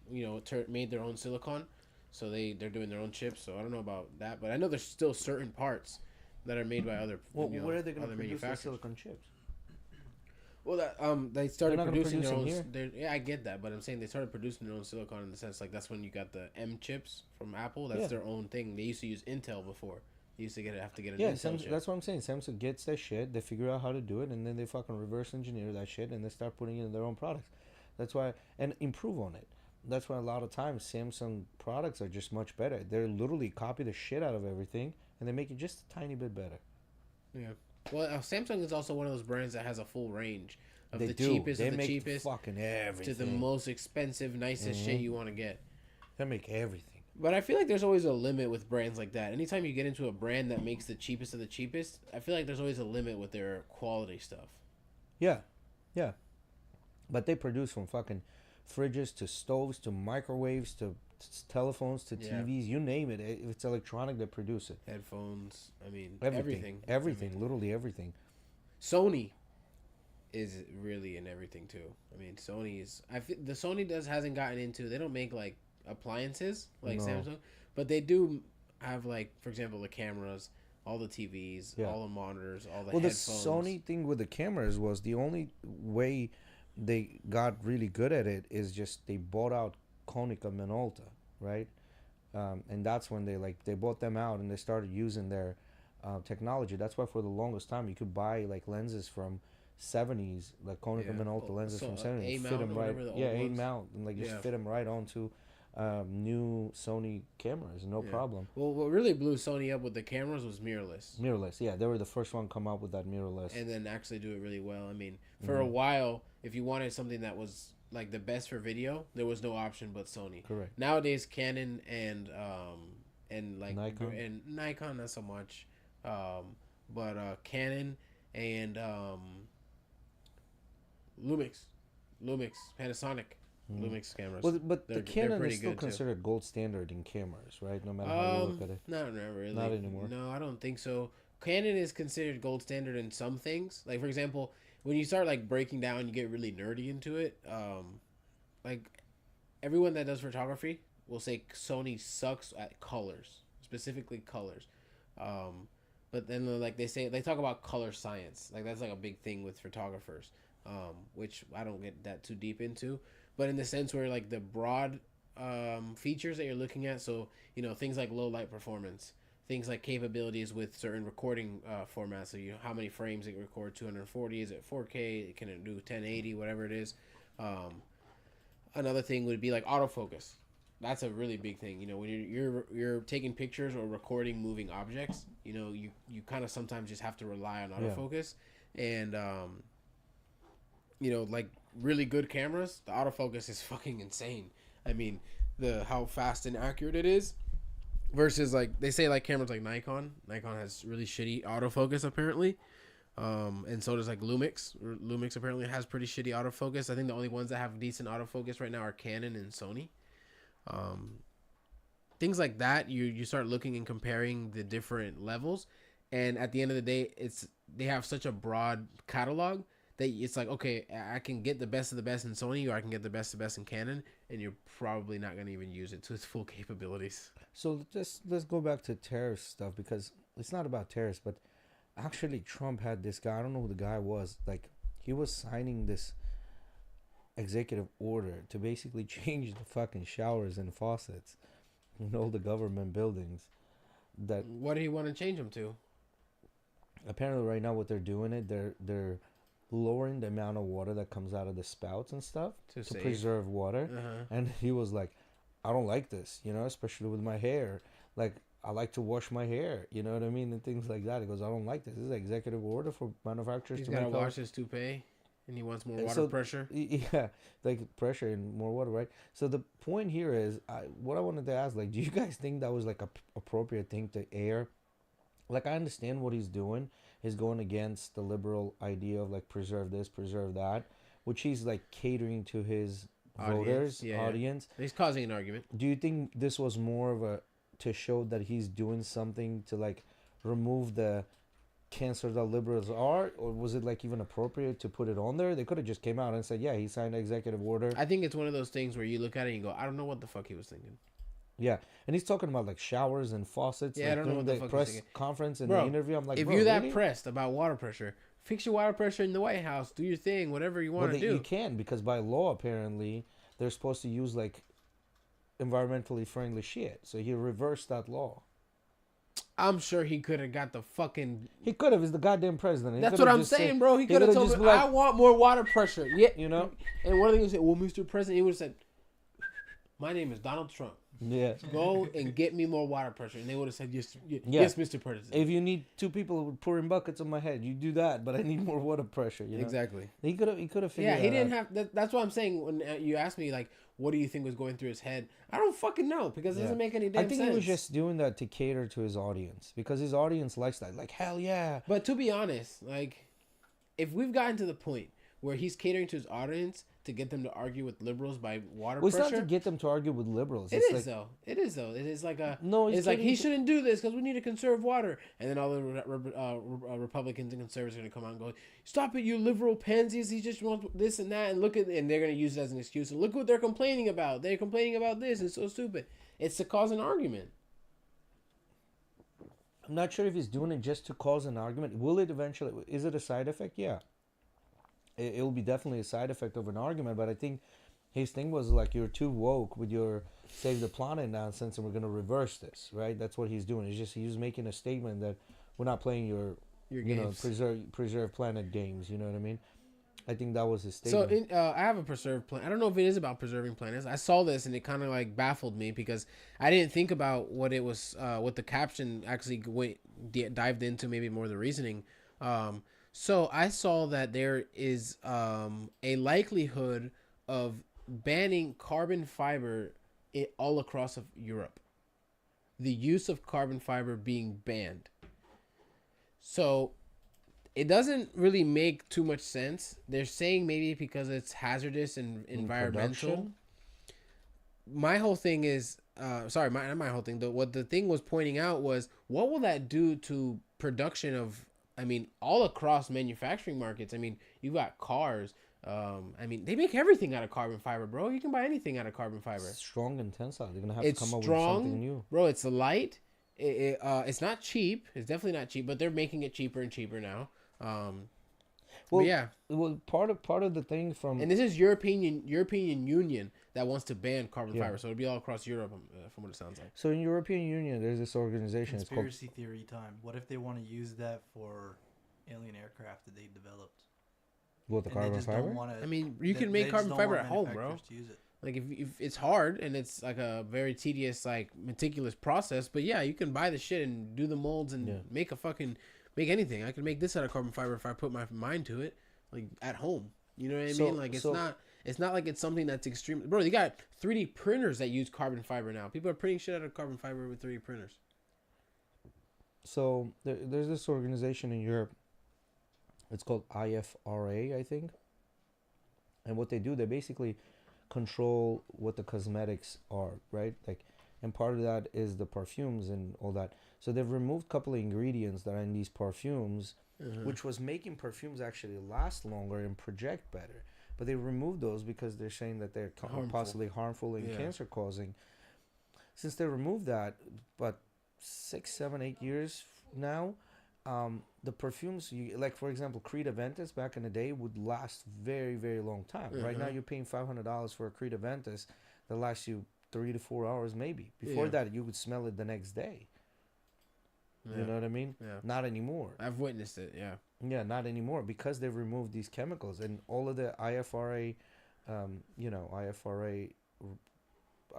made their own silicon, so they're doing their own chips. So I don't know about that, but I know there's still certain parts that are made by other. Well, where are they going to produce the silicon chips? Well, they started producing their own. Yeah, I get that, but I'm saying they started producing their own silicon in the sense like that's when you got the M chips from Apple. That's their own thing. They used to use Intel before. They used to have to get an Intel chip. That's what I'm saying. Samsung gets that shit. They figure out how to do it, and then they fucking reverse engineer that shit, and they start putting it in their own products. That's why, and improve on it. That's why a lot of times Samsung products are just much better. They literally copy the shit out of everything, and they make it just a tiny bit better. Yeah. Well, Samsung is also one of those brands that has a full range of cheapest of the cheapest fucking everything to the most expensive, nicest shit you want to get. They make everything. But I feel like there's always a limit with brands like that. Anytime you get into a brand that makes the cheapest of the cheapest, I feel like there's always a limit with their quality stuff. Yeah. But they produce from fucking fridges to stoves to microwaves to telephones to TVs, you name it. If it's electronic, they produce it. Headphones, I mean, everything, literally everything. Sony is really in everything too. I mean, the Sony hasn't gotten into. They don't make like appliances like Samsung, but they do have like, for example, the cameras, all the TVs, all the monitors, all the headphones. The Sony thing with the cameras was the only way they got really good at it is just they bought out Konica Minolta, right? And that's when they bought them out and they started using their technology. That's why for the longest time you could buy like lenses from 70s, like Konica Minolta lenses from 70s, fit them right. A mount, and just fit them right onto new Sony cameras, no problem. Well, what really blew Sony up with the cameras was mirrorless. They were the first one to come out with that mirrorless, and then actually do it really well. I mean, for a while, if you wanted something that was like the best for video, there was no option but Sony. Correct. Nowadays, Canon and like Nikon. And Nikon not so much, but Canon and Lumix, Panasonic. Lumix cameras. Well, but the Canon is still considered gold standard in cameras, right? No matter how you look at it. Not really. Not anymore. No, I don't think so. Canon is considered gold standard in some things. Like, for example, when you start like breaking down, you get really nerdy into it. Like everyone that does photography will say Sony sucks at colors, specifically colors. But then like they talk about color science. Like that's like a big thing with photographers, which I don't get that too deep into. But in the sense where like the broad features that you're looking at, so things like low light performance, things like capabilities with certain recording formats. So how many frames it can record, 240, is it 4K, can it do 1080, whatever it is. Another thing would be like autofocus. That's a really big thing. When you're taking pictures or recording moving objects, you kind of sometimes just have to rely on autofocus. And like really good cameras, the autofocus is fucking insane. I mean, how fast and accurate it is versus like they say like cameras like Nikon has really shitty autofocus apparently, and so does like Lumix apparently has pretty shitty autofocus. I think the only ones that have decent autofocus right now are Canon and Sony. Things like that, you start looking and comparing the different levels, and at the end of the day, they have such a broad catalog that it's like, okay, I can get the best of the best in Sony, or I can get the best of the best in Canon, and you're probably not going to even use it to its full capabilities. So let's go back to tariff stuff, because it's not about tariffs, but actually Trump had this guy, I don't know who the guy was, like he was signing this executive order to basically change the fucking showers and faucets in all the government buildings. That what do you want to change them to? Apparently right now what they're doing they're lowering the amount of water that comes out of the spouts and stuff to preserve water. And he was like, I don't like this, especially with my hair. Like, I like to wash my hair, you know what I mean, and things like that. He goes, I don't like this. This is an executive order for manufacturers He's to got to make wash his toupee, and he wants more water so, pressure. Yeah, like pressure and more water, right? So the point here is, what I wanted to ask, like, do you guys think that was like a appropriate thing to air? Like, I understand what he's doing. He's going against the liberal idea of like preserve this, preserve that, which he's like catering to his voters, audience. Yeah. He's causing an argument. Do you think this was more of a to show that he's doing something to like remove the cancer that liberals are, or was it like even appropriate to put it on there? They could have just came out and said, yeah, he signed an executive order. I think it's one of those things where you look at it and you go, I don't know what the fuck he was thinking. Yeah, and he's talking about like showers and faucets. Yeah, like, I don't know what the fuck press he's thinking. conference and Bro, the interview. I'm like, if bro, you're that really? pressed about water pressure, fix your water pressure in the White House. Do your thing, whatever you want to do. You can, because by law apparently they're supposed to use like environmentally friendly shit. So he reversed that law. I'm sure he could have got the fucking... He could have. He's the goddamn president. That's what I'm saying, bro. He could have told me, I want more water pressure. Yeah. You know? And one of the things, well, Mr. President, he would have said, my name is Donald Trump. Yeah. Go and get me more water pressure. And they would have said, yes, Mr. President. If you need two people pouring buckets on my head, you do that. But I need more water pressure. You know? Exactly. He could have figured Yeah, he didn't have... That's what I'm saying when you asked me, like, what do you think was going through his head? I don't fucking know, because it doesn't make any damn sense. I think he was just doing that to cater to his audience, because his audience likes that. Like, hell yeah. But to be honest, like, if we've gotten to the point where he's catering to his audience to get them to argue with liberals by water pressure... It's not to get them to argue with liberals. It is, though. It is, though. It is like a... No, it's like, he shouldn't do this because we need to conserve water. And then all the Republicans and conservatives are going to come out and go, stop it, you liberal pansies. He just wants this and that. And and they're going to use it as an excuse. And look what they're complaining about. They're complaining about this. It's so stupid. It's to cause an argument. I'm not sure if he's doing it just to cause an argument. Will it eventually... Is it a side effect? Yeah. It will be definitely a side effect of an argument, but I think his thing was like, you're too woke with your save the planet nonsense, and we're going to reverse this, right? That's what he's doing. It's just he was making a statement that we're not playing your games. Preserve planet games, you know what I mean? I think that was his statement. So I have a preserved planet. I don't know if it is about preserving planets. I saw this and it kind of like baffled me because I didn't think about what it was, what the caption actually dived into, maybe more the reasoning. So I saw that there is a likelihood of banning carbon fiber all across of Europe. The use of carbon fiber being banned. So it doesn't really make too much sense. They're saying maybe because it's hazardous and environmental. My whole thing is, not my whole thing. What the thing was pointing out was, what will that do to production of, all across manufacturing markets? You got cars. They make everything out of carbon fiber, bro. You can buy anything out of carbon fiber. It's strong and tensile. They're gonna have to come up with something new, bro. It's light. It's not cheap. It's definitely not cheap, but they're making it cheaper and cheaper now. Part of the thing from, and this is European Union that wants to ban carbon fiber, so it'll be all across Europe, from what it sounds like. So in European Union, there's this organization. Conspiracy theory time. What if they want to use that for alien aircraft that they developed? What, the carbon fiber? You can make carbon fiber at home, bro. Like if it's hard and it's like a very tedious, like meticulous process, but yeah, you can buy the shit and do the molds and make anything. I can make this out of carbon fiber if I put my mind to it, like at home. You know what I mean? Like it's not like it's something that's extreme. Bro, they got 3D printers that use carbon fiber now. People are printing shit out of carbon fiber with 3D printers. So there's this organization in Europe. It's called IFRA, I think. And what they do, they basically control what the cosmetics are, right? Like, and part of that is the perfumes and all that. So they've removed a couple of ingredients that are in these perfumes, which was making perfumes actually last longer and project better. But they removed those because they're saying that they're possibly harmful and cancer causing. Since they removed that, but 6, 7, 8 years now, the perfumes, like for example, Creed Aventus back in the day would last very, very long time. Right now you're paying $500 for a Creed Aventus that lasts you 3 to 4 hours maybe. Before that, you would smell it the next day. You know what I mean? Yeah. Not anymore. I've witnessed it, yeah. Yeah, not anymore, because they've removed these chemicals, and all of the IFRA,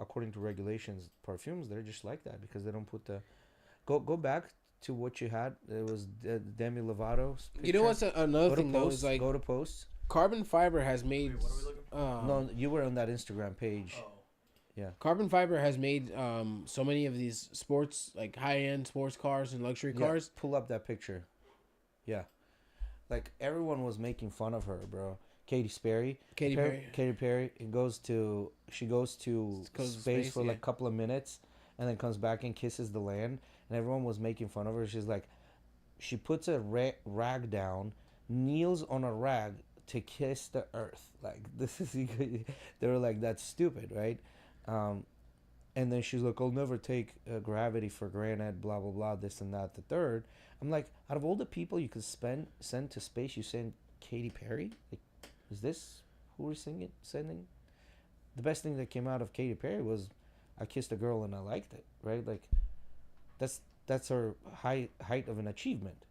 according to regulations, perfumes, they're just like that because they don't put the Go back to what you had. It was Demi Lovato's picture. You know what's another thing though posts, is like go to posts. carbon fiber has made. Wait, what are we looking for? No, you were on that Instagram page. Oh. Yeah. Carbon fiber has made so many of these sports, like high-end sports cars and luxury cars. Pull up that picture. Yeah. Like, everyone was making fun of her, bro. Katy Perry. She goes to space for like a couple of minutes and then comes back and kisses the land. And everyone was making fun of her. She's like, she puts a rag down, kneels on a rag to kiss the earth. Like, this is, they were like, that's stupid, right? And then she's like, I'll never take gravity for granted, blah, blah, blah, this and that, the third. I'm like, out of all the people you could send to space, you send Katy Perry? Like, is this who we're sending? The best thing that came out of Katy Perry was, I kissed a girl and I liked it, right? Like, that's her height of an achievement,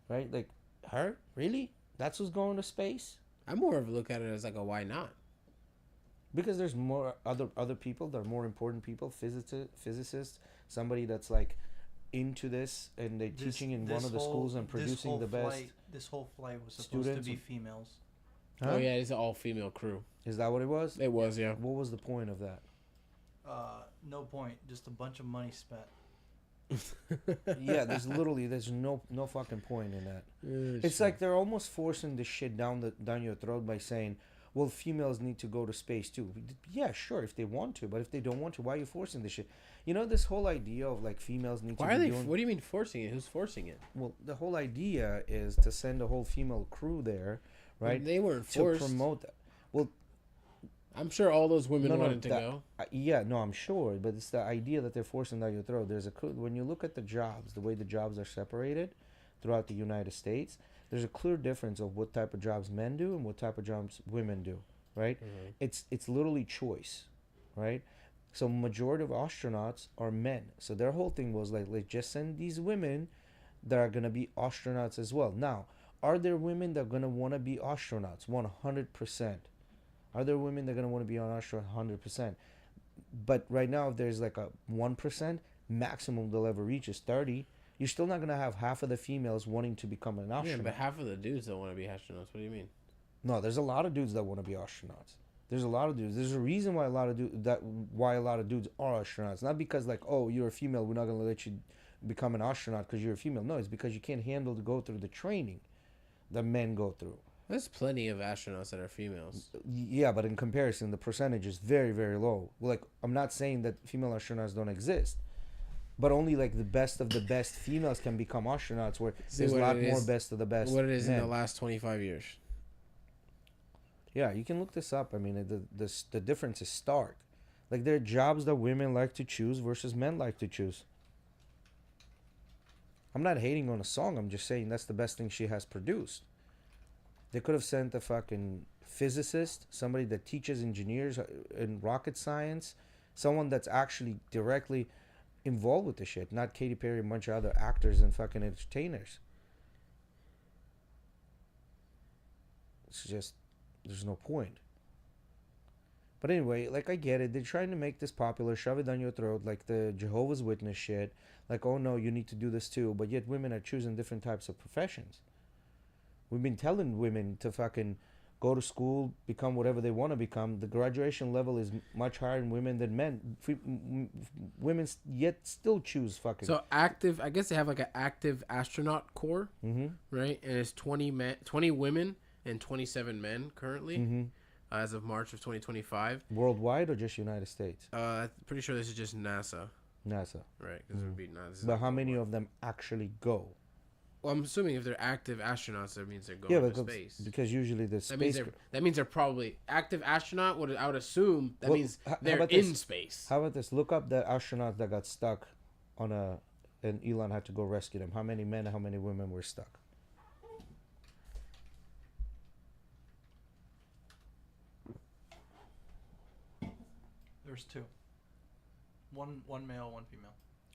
right? Like, her? Really? That's who's going to space? I more of a look at it as like a why not? Because there's more other people that are more important people, physicists, somebody that's like into this and they're teaching in one of the schools and producing the best. This whole flight was supposed to be females. Huh? Oh yeah, it's an all-female crew. Is that what it was? It was, yeah. What was the point of that? No point. Just a bunch of money spent. Yeah, there's no fucking point in that. It's like they're almost forcing this shit down your throat by saying, well, females need to go to space too. Yeah, sure, if they want to, but if they don't want to, why are you forcing this shit? You know, this whole idea of like females need to be doing... What do you mean forcing it? Who's forcing it? Well, the whole idea is to send a whole female crew there, right? Well, they weren't forced. To promote that. Well, I'm sure all those women wanted to go. Yeah, no, I'm sure, but it's the idea that they're forcing down your throat. When you look at the jobs, the way the jobs are separated throughout the United States, there's a clear difference of what type of jobs men do and what type of jobs women do, right? Mm-hmm. It's literally choice, right? So majority of astronauts are men. So their whole thing was like, let's just send these women that are going to be astronauts as well. Now, are there women that are going to want to be astronauts? 100%. Are there women that are going to want to be on astronaut? 100%. But right now, if there's like a 1%, maximum they'll ever reach is 30. You're still not going to have half of the females wanting to become an astronaut. Yeah, but half of the dudes don't want to be astronauts. What do you mean? No, there's a lot of dudes that want to be astronauts. There's a lot of dudes. There's a reason why a lot of dudes are astronauts. Not because like, oh, you're a female, we're not going to let you become an astronaut because you're a female. No, it's because you can't handle to go through the training that men go through. There's plenty of astronauts that are females. Yeah, but in comparison, the percentage is very, very low. Like, I'm not saying that female astronauts don't exist, but only like the best of the best females can become astronauts, where there's a lot more best of the best. What it is in the last 25 years. Yeah, you can look this up. I mean, the difference is stark. Like, there are jobs that women like to choose versus men like to choose. I'm not hating on a song. I'm just saying that's the best thing she has produced. They could have sent a fucking physicist, somebody that teaches engineers in rocket science, someone that's actually directly involved with the shit, not Katy Perry and a bunch of other actors and fucking entertainers. It's just, there's no point. But anyway, like, I get it. They're trying to make this popular, shove it down your throat, like the Jehovah's Witness shit. Like, oh no, you need to do this too. But yet women are choosing different types of professions. We've been telling women to fucking go to school, become whatever they want to become. The graduation level is much higher in women than men. Women yet still choose fucking. So active, I guess they have like an active astronaut corps, right? And it's 20 women and 27 men currently, as of March of 2025. Worldwide or just United States? I'm pretty sure this is just NASA. NASA. Right, because it would be NASA. But how many of them actually go? Well, I'm assuming if they're active astronauts, that means they're going to space. Because usually the space... That means they're probably... Active astronaut, I would assume, that means they're in space. How about this? Look up the astronauts that got stuck on and Elon had to go rescue them. How many men and how many women were stuck? There's two. One male, one female.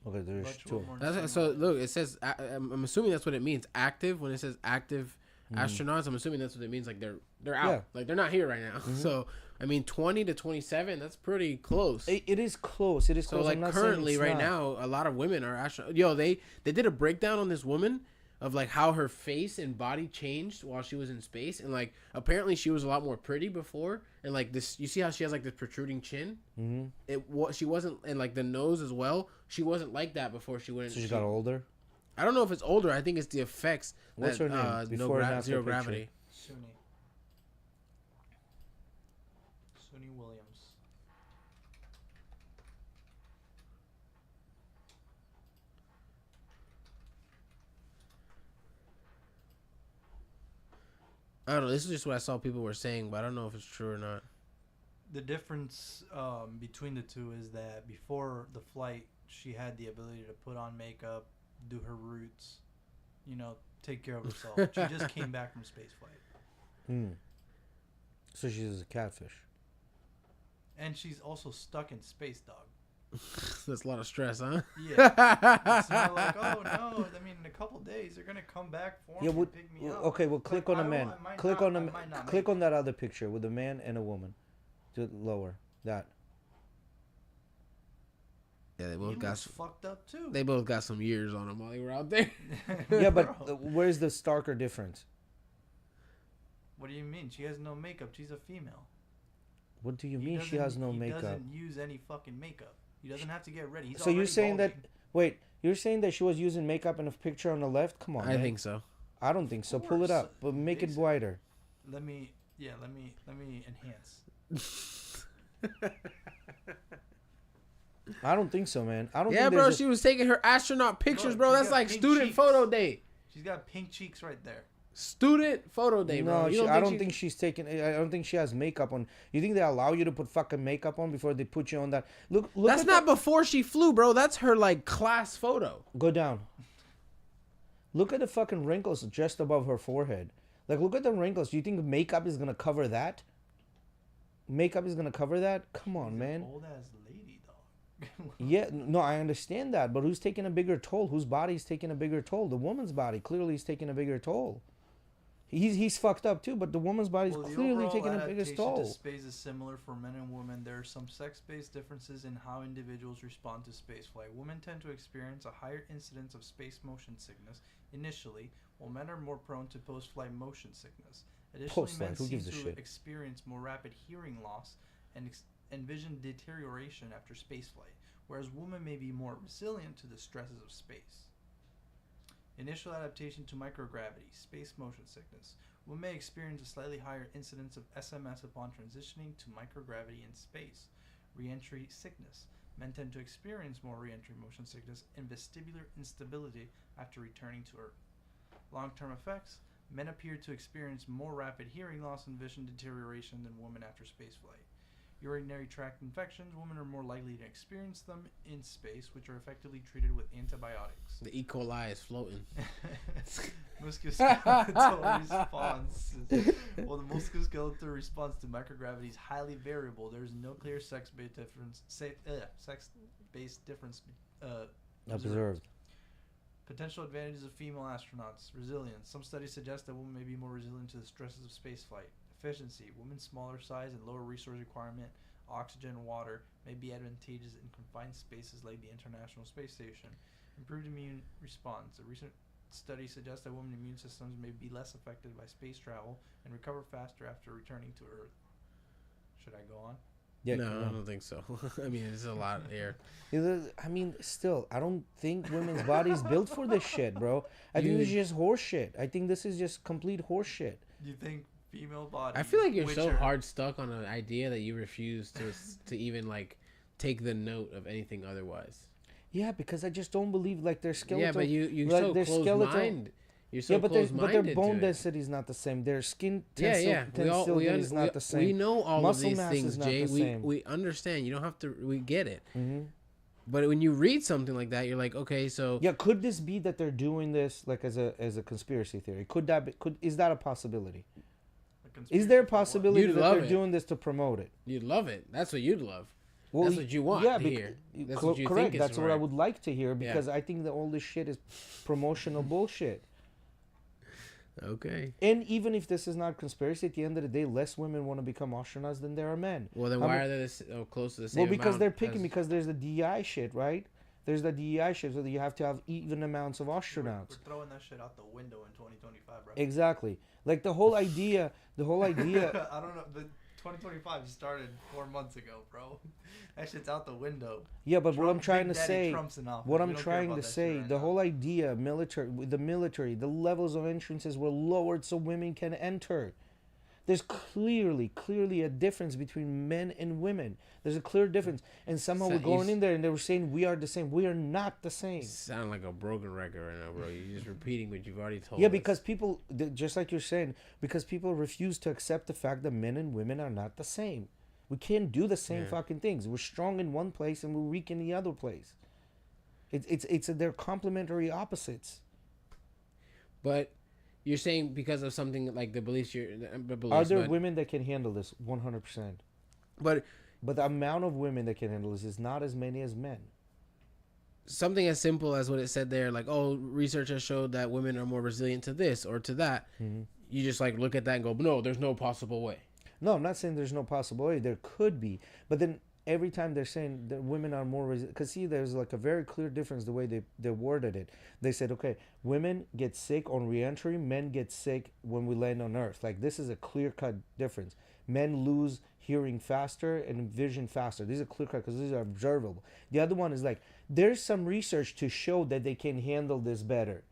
Okay, there's two. So look, it says I'm assuming that's what it means. Active, when it says active astronauts. I'm assuming that's what it means. Like they're out. Like they're not here right now. So I mean, 20 to 27. That's pretty close. It is close. It is close. So like currently, right now, a lot of women are astronauts. Yo, they did a breakdown on this woman of like how her face and body changed while she was in space, and like apparently she was a lot more pretty before, and like this, you see how she has like this protruding chin. She wasn't, and like the nose as well. She wasn't like that before she went. So she got older. I don't know if it's older. I think it's the effects. What's her name? Before Zero gravity. Suni Williams. I don't know. This is just what I saw people were saying, but I don't know if it's true or not. The difference between the two is that before the flight, she had the ability to put on makeup, do her roots, take care of herself. She just came back from space flight. So she's a catfish. And she's also stuck in space, dog. That's a lot of stress, huh? Yeah. It's not like, oh no, I mean, in a couple days they're gonna come back for me and pick me up. Okay, well, click on a man. Click on that other picture with a man and a woman. To lower that. Yeah, they both got fucked up too. They both got some years on them while they were out there. Yeah, but where's the starker difference? What do you mean? She has no makeup. She's a female. What do you mean she has no makeup? He doesn't use any fucking makeup. He doesn't have to get ready. So you're saying that? Wait, you're saying that she was using makeup in a picture on the left? Come on, I think so. I don't think so. Pull it up, but make it wider. Let me enhance. I don't think so, man. I don't. Yeah, bro. She was taking her astronaut pictures, bro. That's like student photo day. She's got pink cheeks right there. Student photo day, bro. No, I don't think she's taking. I don't think she has makeup on. You think they allow you to put fucking makeup on before they put you on that? Look. That's not before she flew, bro. That's her like class photo. Go down. Look at the fucking wrinkles just above her forehead. Like, look at the wrinkles. Do you think makeup is gonna cover that? Makeup is gonna cover that? Come on, man. Old ass lady, dog. Yeah, no, I understand that, but who's taking a bigger toll? Whose body's taking a bigger toll? The woman's body clearly is taking a bigger toll. He's fucked up too, but the woman's body's clearly taking a bigger toll. To space is similar for men and women. There are some sex-based differences in how individuals respond to spaceflight. Women tend to experience a higher incidence of space motion sickness initially, while men are more prone to post-flight motion sickness. Additionally, men seem to experience more rapid hearing loss and vision deterioration after spaceflight, whereas women may be more resilient to the stresses of space. Initial adaptation to microgravity, space motion sickness. One may experience a slightly higher incidence of SMS upon transitioning to microgravity in space. Re-entry sickness. Men tend to experience more re-entry motion sickness and vestibular instability after returning to Earth. Long-term effects. Men appear to experience more rapid hearing loss and vision deterioration than women after spaceflight. Urinary tract infections. Women are more likely to experience them in space, which are effectively treated with antibiotics. The E. coli is floating. Musculoskeletal response. While the musculoskeletal response to microgravity is highly variable, there is no clear sex-based difference observed. Potential advantages of female astronauts. Resilience. Some studies suggest that women may be more resilient to the stresses of spaceflight. Efficiency. Women's smaller size and lower resource requirement, oxygen and water, may be advantageous in confined spaces like the International Space Station. Improved immune response. A recent study suggests that women's immune systems may be less affected by space travel and recover faster after returning to Earth. Should I go on? Yeah, no, I don't think so. I mean, it's a lot here. I mean, still, I don't think women's bodies built for this shit, bro. I think this is just horse shit. I think this is just complete horse shit. You think female bodies? I feel like you're so hard stuck on an idea that you refuse to even like take the note of anything otherwise. Yeah, because I just don't believe like their skeletal. Yeah, but you like, so close-minded. You're so but their bone density is not the same. Their skin tensility is not the same. We know all Muscle of these things, Jay. We understand. You don't have to. We get it. Mm-hmm. But when you read something like that, you're like, okay, so yeah. Could this be that they're doing this like as a conspiracy theory? Is that a possibility? Is there a possibility that they're doing this to promote it? You'd love it. That's what you'd love. Well, that's what you want to hear. That's what you correct. think That's right. what I would like to hear because I think that all this shit is promotional bullshit. Okay. And even if this is not conspiracy, at the end of the day, less women want to become astronauts than there are men. Well, then why are they close to the same Well, because amount they're picking, because there's the DEI shit, right? There's the DEI shit, so that you have to have even amounts of astronauts. We're throwing that shit out the window in 2025, bro. Exactly. Like the whole idea. I don't know. The 2025 started 4 months ago, bro. That shit's out the window. Yeah, but what I'm trying to say, the whole idea, the military, the levels of entrances were lowered so women can enter. There's clearly a difference between men and women. There's a clear difference. And somehow we're going in there and they were saying we are the same. We are not the same. You sound like a broken record right now, bro. You're just repeating what you've already told us. Yeah, because people, just like you're saying, because people refuse to accept the fact that men and women are not the same. We can't do the same fucking things. We're strong in one place and we're weak in the other place. They're complementary opposites. But you're saying because of something like the beliefs Are there women that can handle this? 100%. But the amount of women that can handle this is not as many as men. Something as simple as what it said there, like, oh, research has showed that women are more resilient to this or to that. Mm-hmm. You just like look at that and go, no, there's no possible way. No, I'm not saying there's no possible way. There could be. But then every time they're saying that women are more resilient, because see, there's like a very clear difference the way they worded it. They said, okay, women get sick on reentry, men get sick when we land on Earth. Like, this is a clear-cut difference. Men lose hearing faster and vision faster. These are clear-cut because these are observable. The other one is like, there's some research to show that they can handle this better.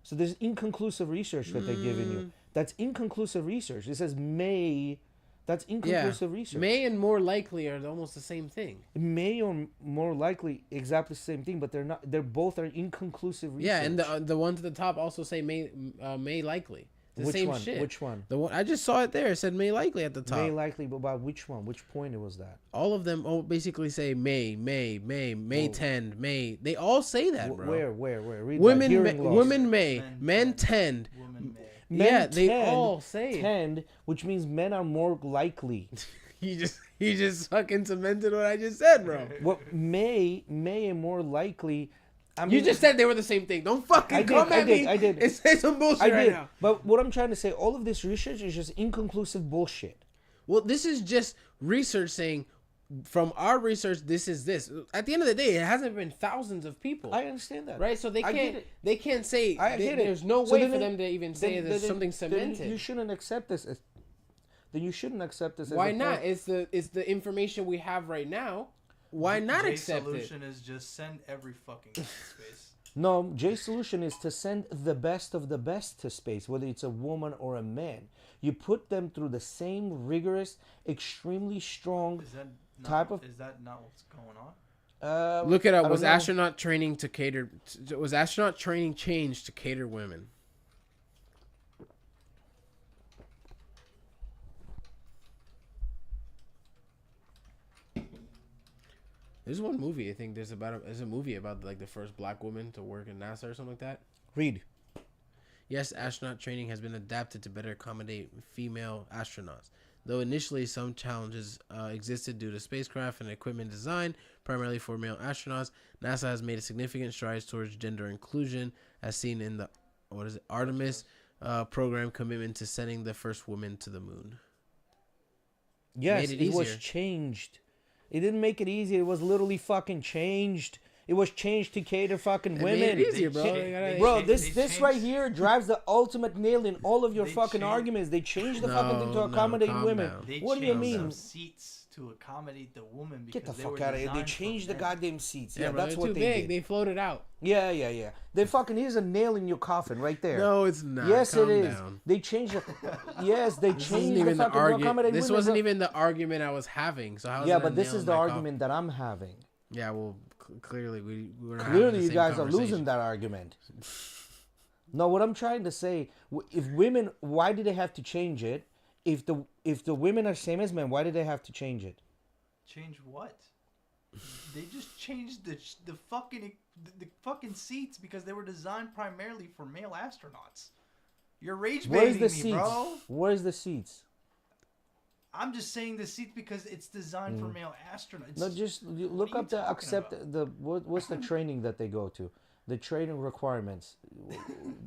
So there's inconclusive research that they're giving you. That's inconclusive research. It says may. That's inconclusive research. May and more likely are almost the same thing. May or more likely exactly the same thing, but they're not. They're both are inconclusive research. Yeah, and the ones at the top also say may likely. The same one? shit. Which one? The one I just saw it there. It said may likely at the top. May likely, but by which one? Which point it was that? All of them basically say may tend, may. They all say that, bro. Where? Read women, that. Women may, men tend. Women may. Men they all say tend, which means men are more likely. He just fucking cemented what I just said, bro. What may and more likely. I mean, you just said they were the same thing. Don't fucking come at me. I did. And say some bullshit right now. But what I'm trying to say, all of this research is just inconclusive bullshit. Well, this is just research saying, from our research, this is this. At the end of the day, it hasn't been thousands of people. I understand that, right? So they can't say. There's no way for them to even say there's something cemented. Then you shouldn't accept this. Why not? It's the information we have right now. Why not accept it? Jay's solution is just send every fucking guy to space. No, Jay's solution is to send the best of the best to space, whether it's a woman or a man. You put them through the same rigorous, extremely strong type of... Is that not what's going on? Look it up. Was astronaut training changed to cater women? There's one movie I think there's a movie about like the first black woman to work in NASA or something like that. Read. Yes, astronaut training has been adapted to better accommodate female astronauts. Though initially some challenges existed due to spacecraft and equipment design, primarily for male astronauts, NASA has made significant strides towards gender inclusion, as seen in the Artemis program commitment to sending the first woman to the moon. Yes, it was changed. It didn't make it easier. It was literally fucking changed. It was changed to cater fucking women. Made it easier, bro. Bro, this right here drives the ultimate nail in all of your fucking arguments. They changed the fucking thing to accommodate women. What do you mean? Some seats to accommodate the woman. Get the fuck out of here. They changed the goddamn seats. Yeah, bro, that's what too they big. did. They floated out. Yeah. They fucking, here's a nail in your coffin right there. No, it's not. Yes, Calm it is. Down. They changed it. Yes, they changed the fucking accommodate women. This wasn't even the argument I was having. So how? Yeah, but this is the argument that I'm having. Yeah, well, clearly we're clearly you guys are losing that argument. No, what I'm trying to say, if women, why do they have to change it? If the women are same as men, why do they have to change it? Change what? They just changed the fucking seats because they were designed primarily for male astronauts. You're rage baiting me, bro. Where's the seats? I'm just saying the seats because it's designed for male astronauts. No, just look up what's the training that they go to, the training requirements.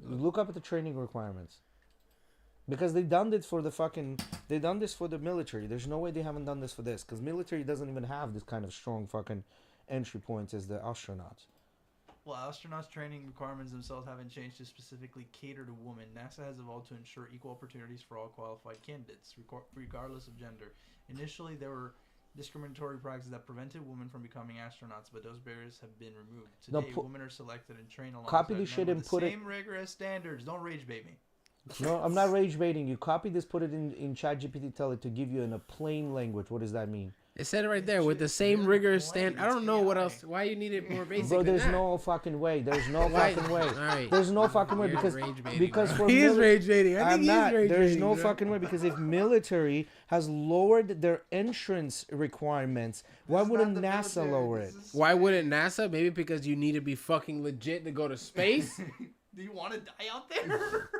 Look up at the training requirements. Because they done this for the military. There's no way they haven't done this for this. Because military doesn't even have this kind of strong fucking entry points as the astronauts. Well, astronauts' training requirements themselves haven't changed to specifically cater to women. NASA has evolved to ensure equal opportunities for all qualified candidates, regardless of gender. Initially, there were discriminatory practices that prevented women from becoming astronauts, but those barriers have been removed. Today, women are selected and trained alongside men with the same rigorous standards. Don't rage bait me. No, I'm not rage baiting you. Copy this, put it in ChatGPT, tell it to give you in a plain language. What does that mean? It said it right there with the same rigorous standard. I don't know what else. Why you need it more basic? Bro, there's than that? no fucking way. There's no fucking way. All right. There's no fucking way because for he is rage baiting. I think he's rage baiting. There's no fucking way because if military has lowered their entrance requirements, why wouldn't NASA lower it? Why wouldn't NASA? Maybe because you need to be fucking legit to go to space. Do you want to die out there?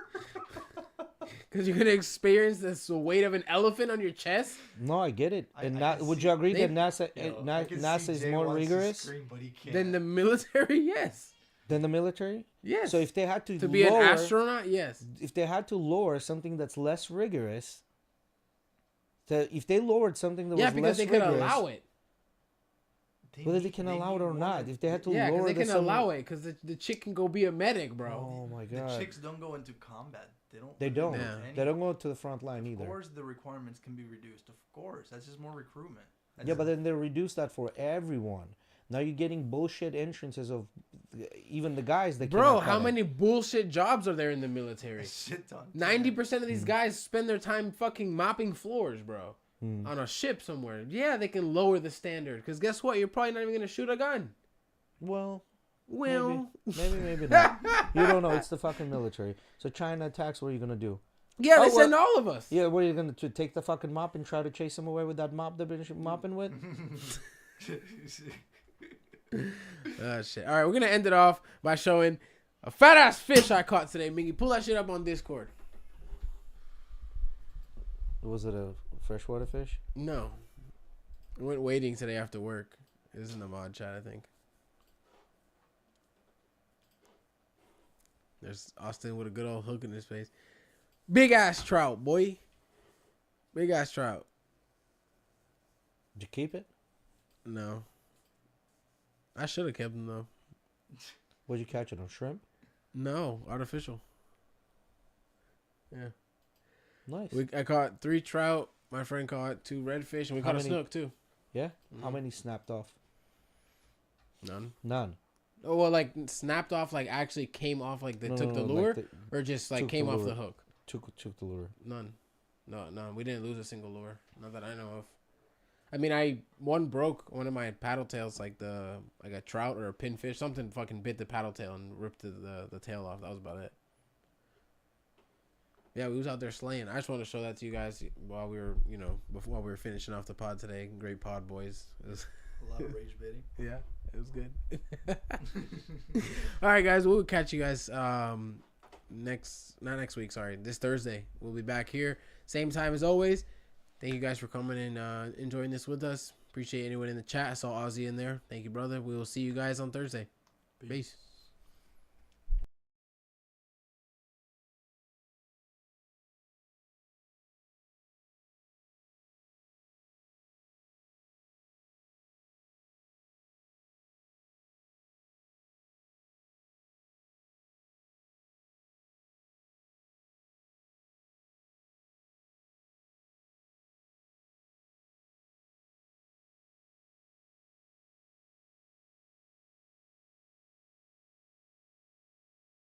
Because you're gonna experience the weight of an elephant on your chest. No, I get it. And would you agree that NASA is more rigorous than the military? Yes. Than the military? Yes. So if they had to be an astronaut, yes. If they had to lower something that's less rigorous, if they lowered something that was less rigorous, because they could allow it. Whether they can allow it or not, if they had to lower they can allow it because the chick can go be a medic, bro. Oh my god. The chicks don't go into combat. They don't. They don't go to the front line either. Of course, the requirements can be reduced. Of course, that's just more recruitment. But then they reduce that for everyone. Now you're getting bullshit entrances of even the guys that. Bro, how many bullshit jobs are there in the military? Shit ton. 90% of these guys spend their time fucking mopping floors, bro. On a ship somewhere. Yeah, they can lower the standard. Because guess what? You're probably not even going to shoot a gun. Well, maybe not. You don't know. It's the fucking military. So China attacks. What are you going to do? Yeah, they send all of us. Yeah, what are you going to take the fucking mop and try to chase them away with that mop they've been mopping with? Oh, shit. All right, we're going to end it off by showing a fat-ass fish I caught today. Miggy, pull that shit up on Discord. Was it a freshwater fish? No. I went wading today after work. It was in the mod chat, I think. There's Austin with a good old hook in his face. Big ass trout, boy. Big ass trout. Did you keep it? No. I should have kept him though. Where'd you catch it, on shrimp? No, artificial. Yeah. Nice. I caught 3 trout. My friend caught 2 redfish, and we caught a snook too. Yeah? Mm-hmm. How many snapped off? None. Oh, well, like snapped off, like actually came off, like they took the lure, or just like came off the hook. Took the lure. None. No. We didn't lose a single lure. Not that I know of. I mean, one broke one of my paddle tails, like a trout or a pinfish. Something fucking bit the paddle tail and ripped the tail off. That was about it. Yeah, we was out there slaying. I just wanted to show that to you guys while we were, while we were finishing off the pod today. Great pod, boys. It was a lot of rage baiting. Yeah, it was good. All right, guys. We'll catch you guys this Thursday. We'll be back here. Same time as always. Thank you guys for coming and enjoying this with us. Appreciate anyone in the chat. I saw Ozzy in there. Thank you, brother. We will see you guys on Thursday. Peace.